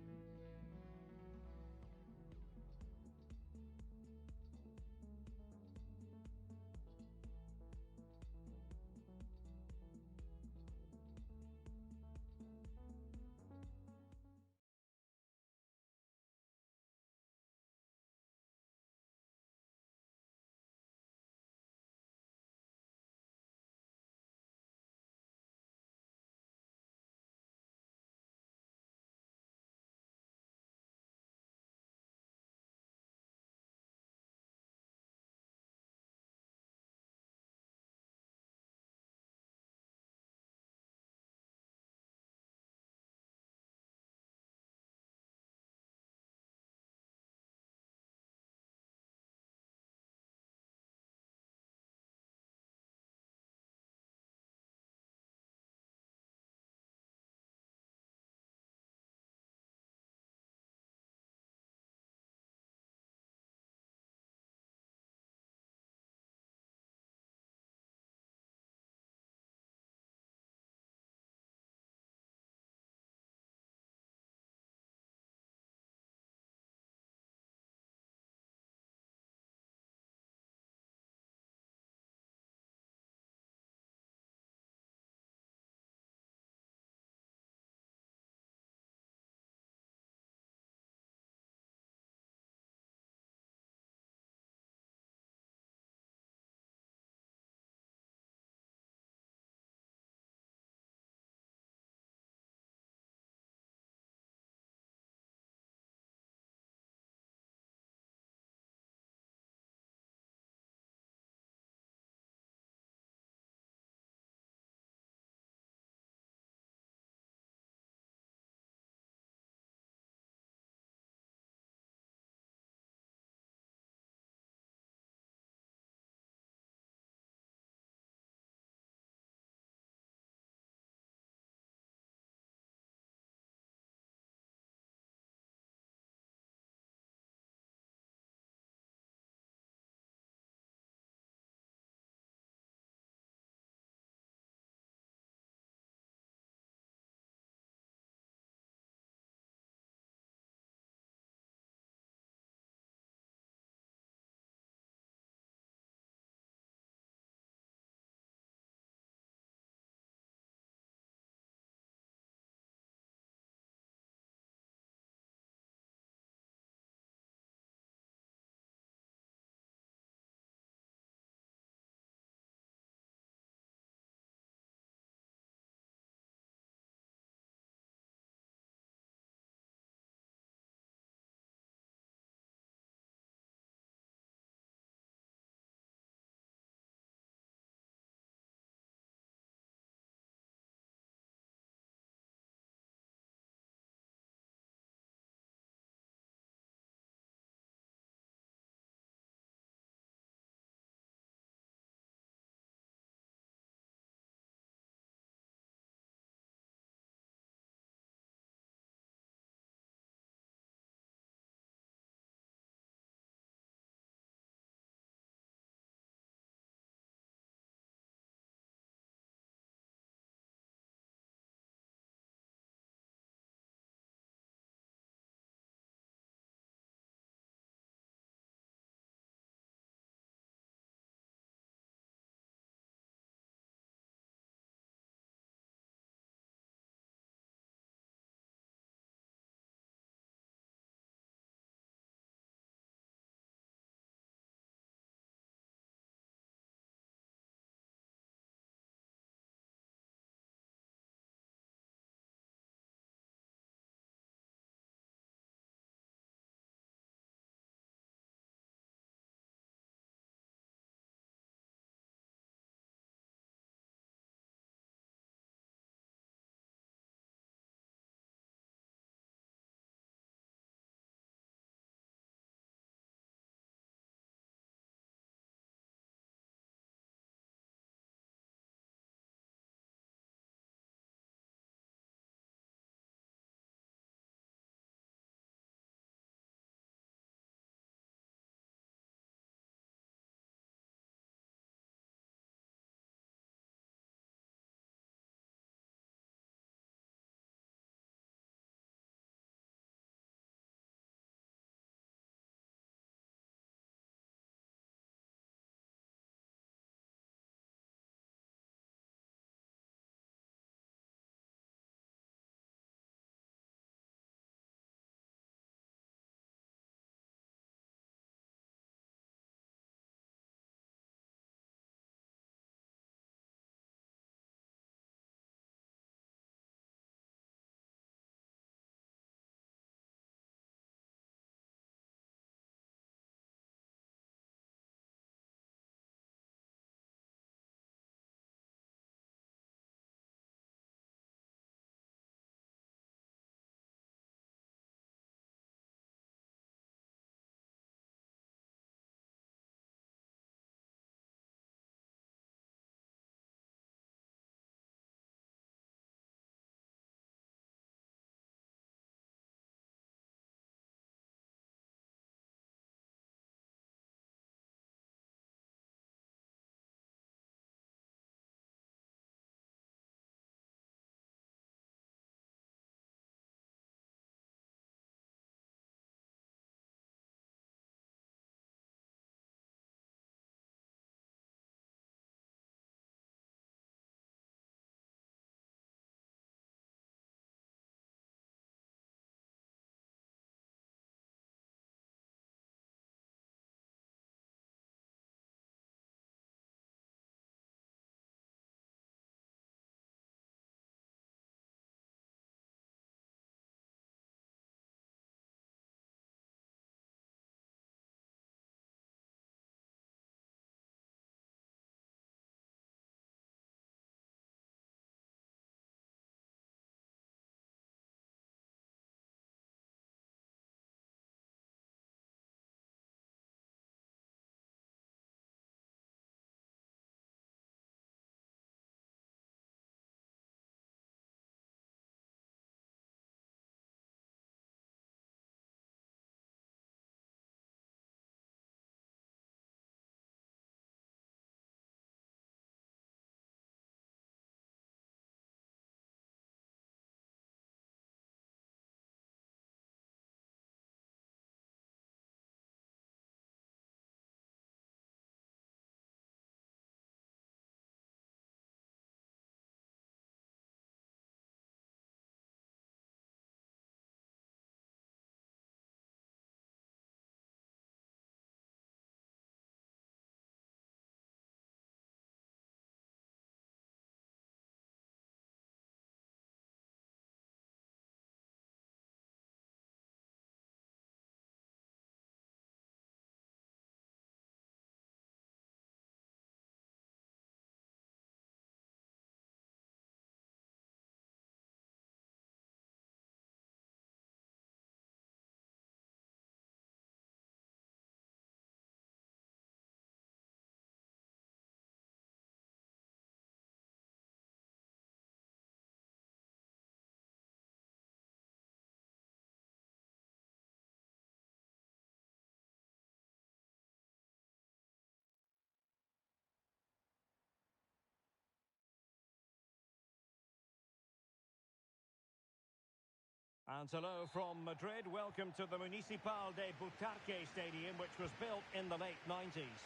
And hello from Madrid. Welcome to the Municipal de Butarque Stadium, which was built in the late 90s.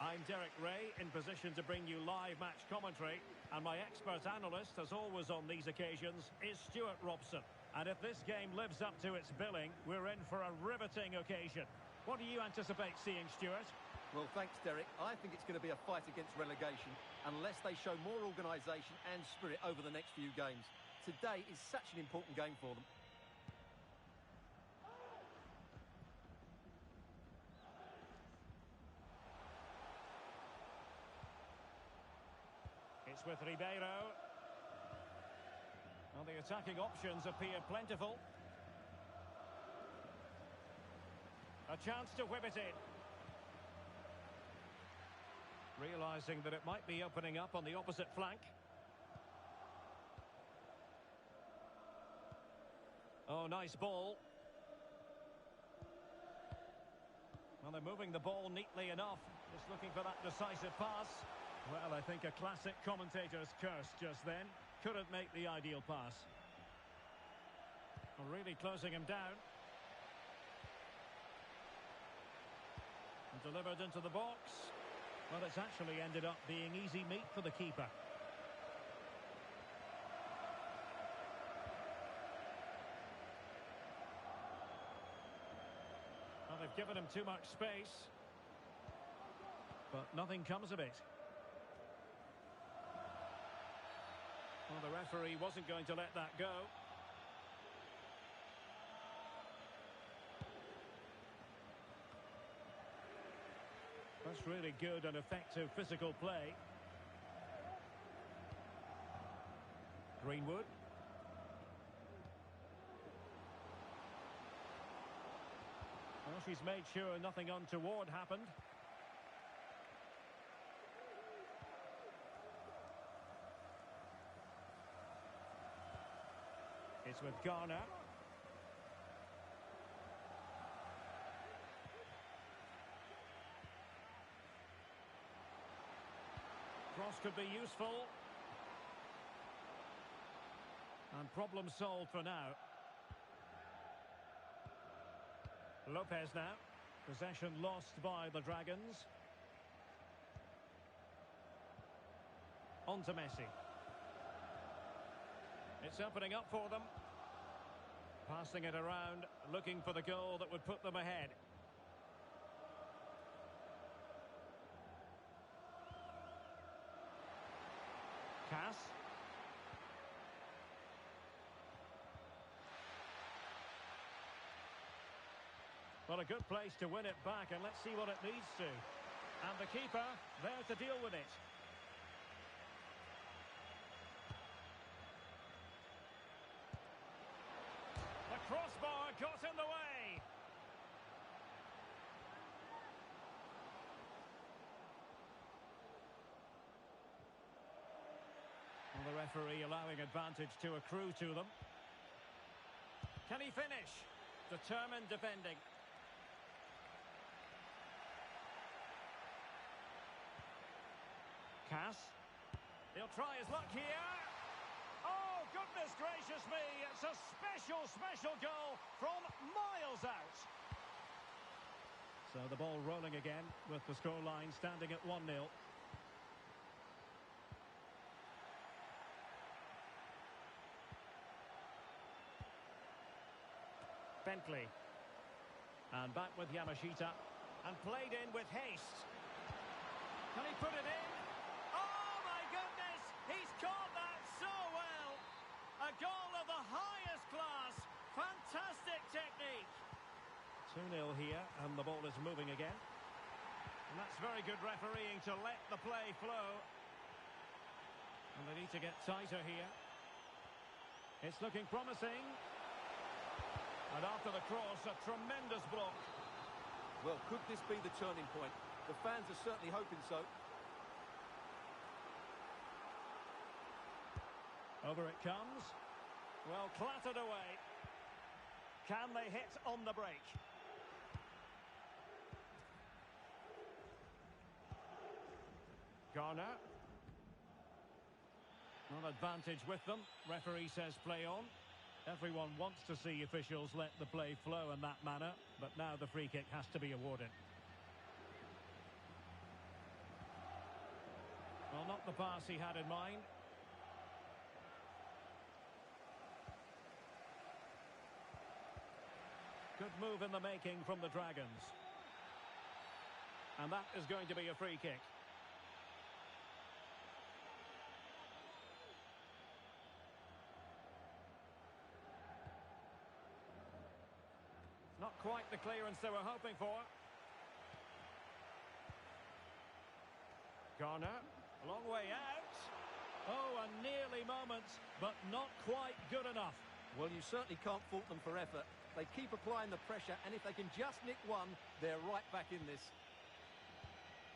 I'm Derek Ray, in position to bring you live match commentary. And my expert analyst, as always on these occasions, is Stuart Robson. And if this game lives up to its billing, we're in for a riveting occasion. What do you anticipate seeing, Stuart? Well, thanks, Derek. I think it's going to be a fight against relegation unless they show more organisation and spirit over the next few games. Today is such an important game for them. It's with Ribeiro. Well, the attacking options appear plentiful. A chance to whip it in. Realising that it might be opening up on the opposite flank. Oh, nice ball. Well, they're moving the ball neatly enough. Just looking for that decisive pass. Well, I think a classic commentator's curse just then. Couldn't make the ideal pass. Well, really closing him down. And delivered into the box. Well, it's actually ended up being easy meat for the keeper. Well, they've given him too much space. But nothing comes of it. Well, the referee wasn't going to let that go. That's really good and effective physical play. Greenwood. Well, she's made sure nothing untoward happened. It's with Garner. Cross could be useful. And problem solved for now. Lopez now. Possession lost by the Dragons. On to Messi. It's opening up for them. Passing it around, looking for the goal that would put them ahead. Cass. Well, a good place to win it back, and let's see what it leads to. And the keeper there to deal with it. The crossbar got in the way. And the referee allowing advantage to accrue to them. Can he finish? Determined defending. Cass. He'll try his luck here. Oh, goodness gracious me. It's a special goal from miles out. So the ball rolling again with the scoreline standing at 1-0. Bentley. And back with Yamashita. And played in with haste. Can he put it in? Oh, my goodness! He's caught that so well! A goal of the highest class. Fantastic technique. 2-0 here, and the ball is moving again. And that's very good refereeing to let the play flow. And they need to get tighter here. It's looking promising. And after the cross, a tremendous block. Well, could this be the turning point? The fans are certainly hoping so. Over it comes. Well, clattered away. Can they hit on the break? Garner. Well, advantage with them. Referee says play on. Everyone wants to see officials let the play flow in that manner, but now the free kick has to be awarded. Well, not the pass he had in mind. Good move in the making from the Dragons. And that is going to be a free kick. Not quite the clearance they were hoping for. Corner, a long way out. Oh, a nearly moment, but not quite good enough. Well, you certainly can't fault them for effort. They keep applying the pressure, and if they can just nick one, they're right back in this.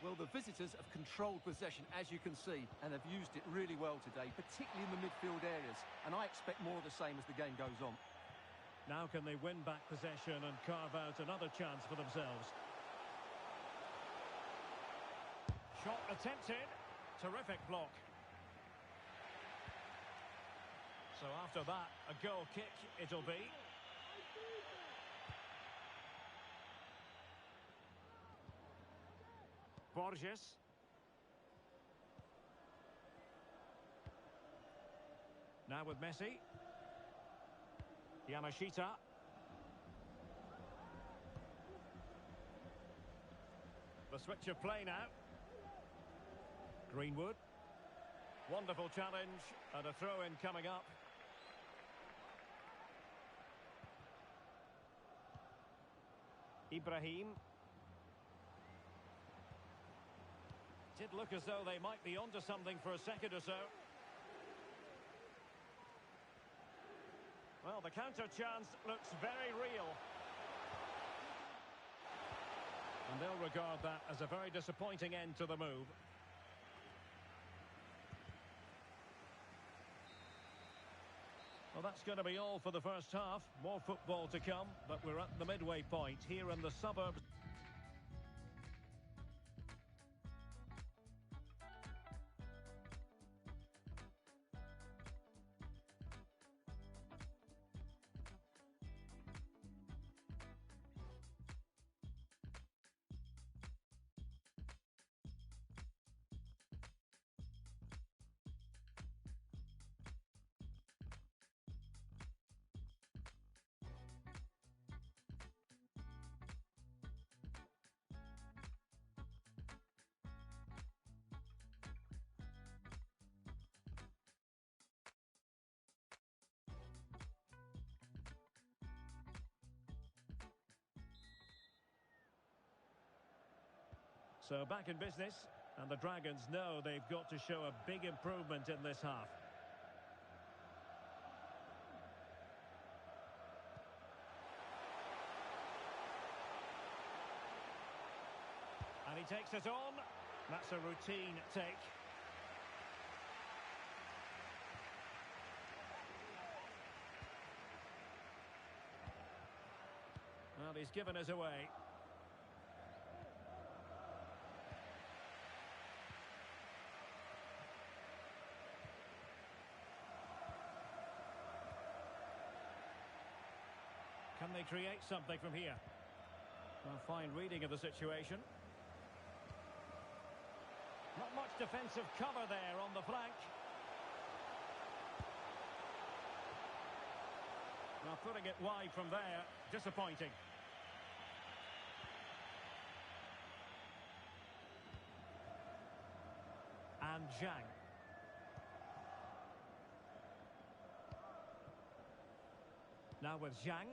Well, the visitors have controlled possession, as you can see, and have used it really well today, particularly in the midfield areas. And I expect more of the same as the game goes on. Now can they win back possession and carve out another chance for themselves? Shot attempted. Terrific block. So after that, a goal kick it'll be. Borges. Now with Messi. Yamashita. The switch of play now. Greenwood. Wonderful challenge and a throw-in coming up. Ibrahim. Did look as though they might be onto something for a second or so. Well, the counter chance looks very real. And they'll regard that as a very disappointing end to the move. Well, that's going to be all for the first half. More football to come, but we're at the midway point here in the suburbs. So back in business, and the Dragons know they've got to show a big improvement in this half. And he takes it on. That's a routine take. Well, he's given us away. Can they create something from here? A fine reading of the situation. Not much defensive cover there on the flank. Now putting it wide from there, disappointing. And Zhang. Now with Zhang.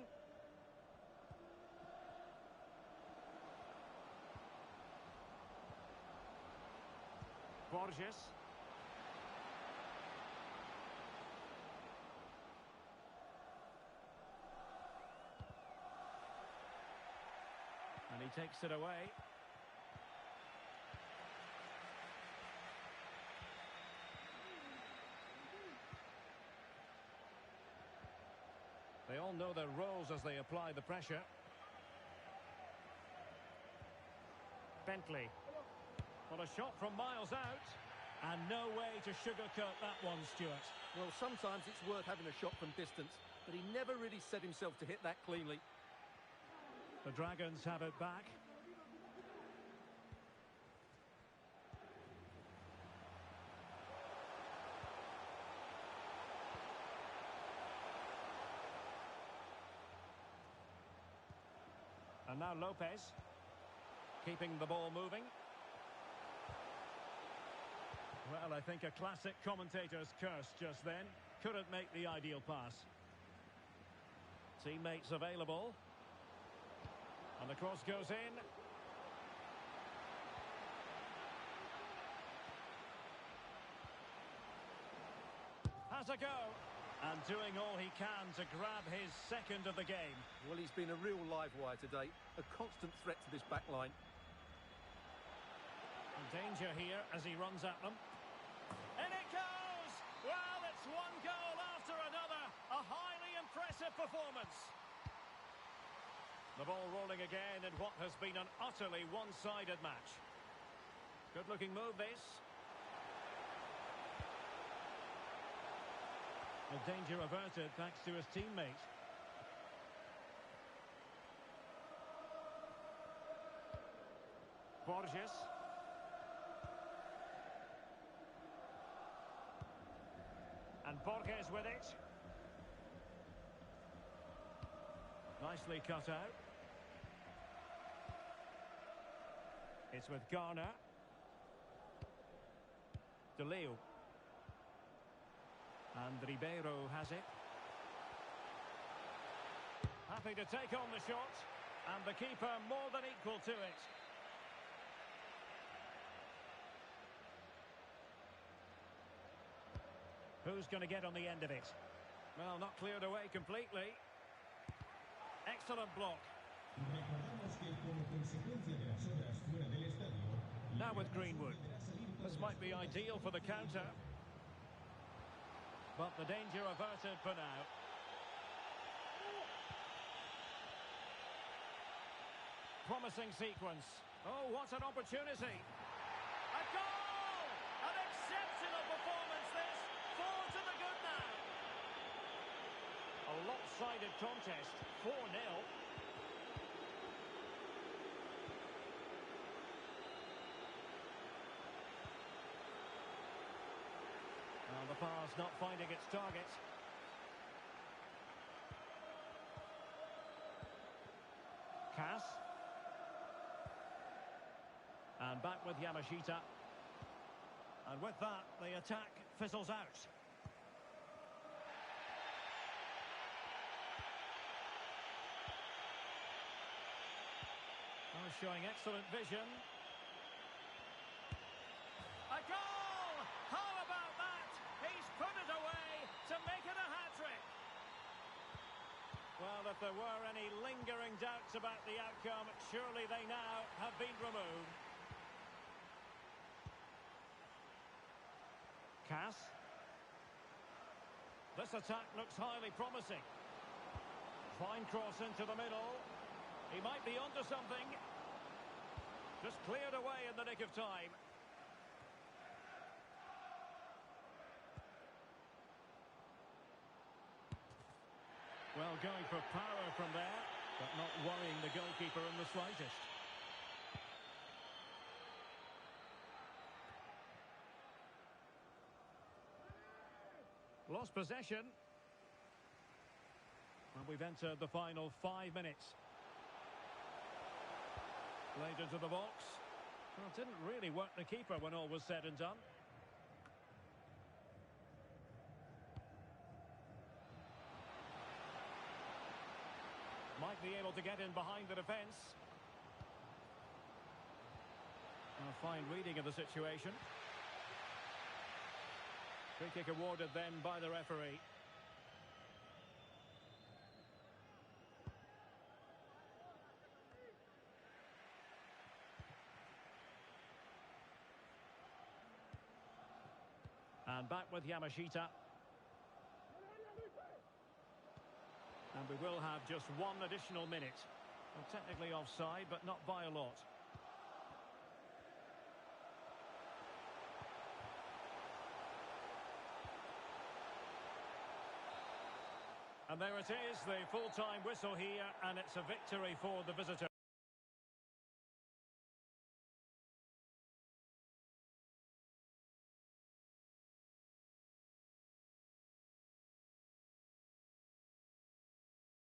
Borges. And he takes it away. They all know their roles as they apply the pressure. Bentley. Well, a shot from miles out, and no way to sugarcoat that one, Stuart. Well, sometimes it's worth having a shot from distance. but he never really set himself to hit that cleanly. The Dragons have it back. And now Lopez, keeping the ball moving. Well, I think a classic commentator's curse just then. Couldn't make the ideal pass. Teammates available. And the cross goes in. Has a go. And doing all he can to grab his second of the game. Well, he's been a real live wire today. A constant threat to this back line. Danger here as he runs at them. And it goes! Well, it's one goal after another. A highly impressive performance. The ball rolling again in what has been an utterly one-sided match. Good-looking move, this. The danger averted thanks to his teammate. Borges. And Borges with it. Nicely cut out. It's with Garner. De Leo. And Ribeiro has it. Happy to take on the shot. And the keeper more than equal to it. Who's going to get on the end of it? Well, not cleared away completely. Excellent block. Recordamos que como consecuencia de las obras fuera del estadio, Now with Greenwood. This might be ideal for the counter. But the danger averted for now. Promising sequence. Oh, what an opportunity. A goal! An exceptional performance this. 4 to the good now. A lopsided contest. 4-0. Well, the pass not finding its target. Cass. And back with Yamashita. And with that, the attack fizzles out. Oh, showing excellent vision. A goal! How about that? He's put it away to make it a hat-trick. Well, if there were any lingering doubts about the outcome, surely they now have been removed. Cass. This attack looks highly promising. Fine cross into the middle. He might be onto something. Just cleared away in the nick of time. Well, going for power from there, but not worrying the goalkeeper in the slightest. Lost possession. And we've entered the final 5 minutes. Played into the box. Well, it didn't really work the keeper when all was said and done. Might be able to get in behind the defence. A fine reading of the situation. Free kick awarded then by the referee. And back with Yamashita. And we will have just 1 additional minute. Well, technically offside, but not by a lot. And there it is, the full-time whistle here, and it's a victory for the visitor.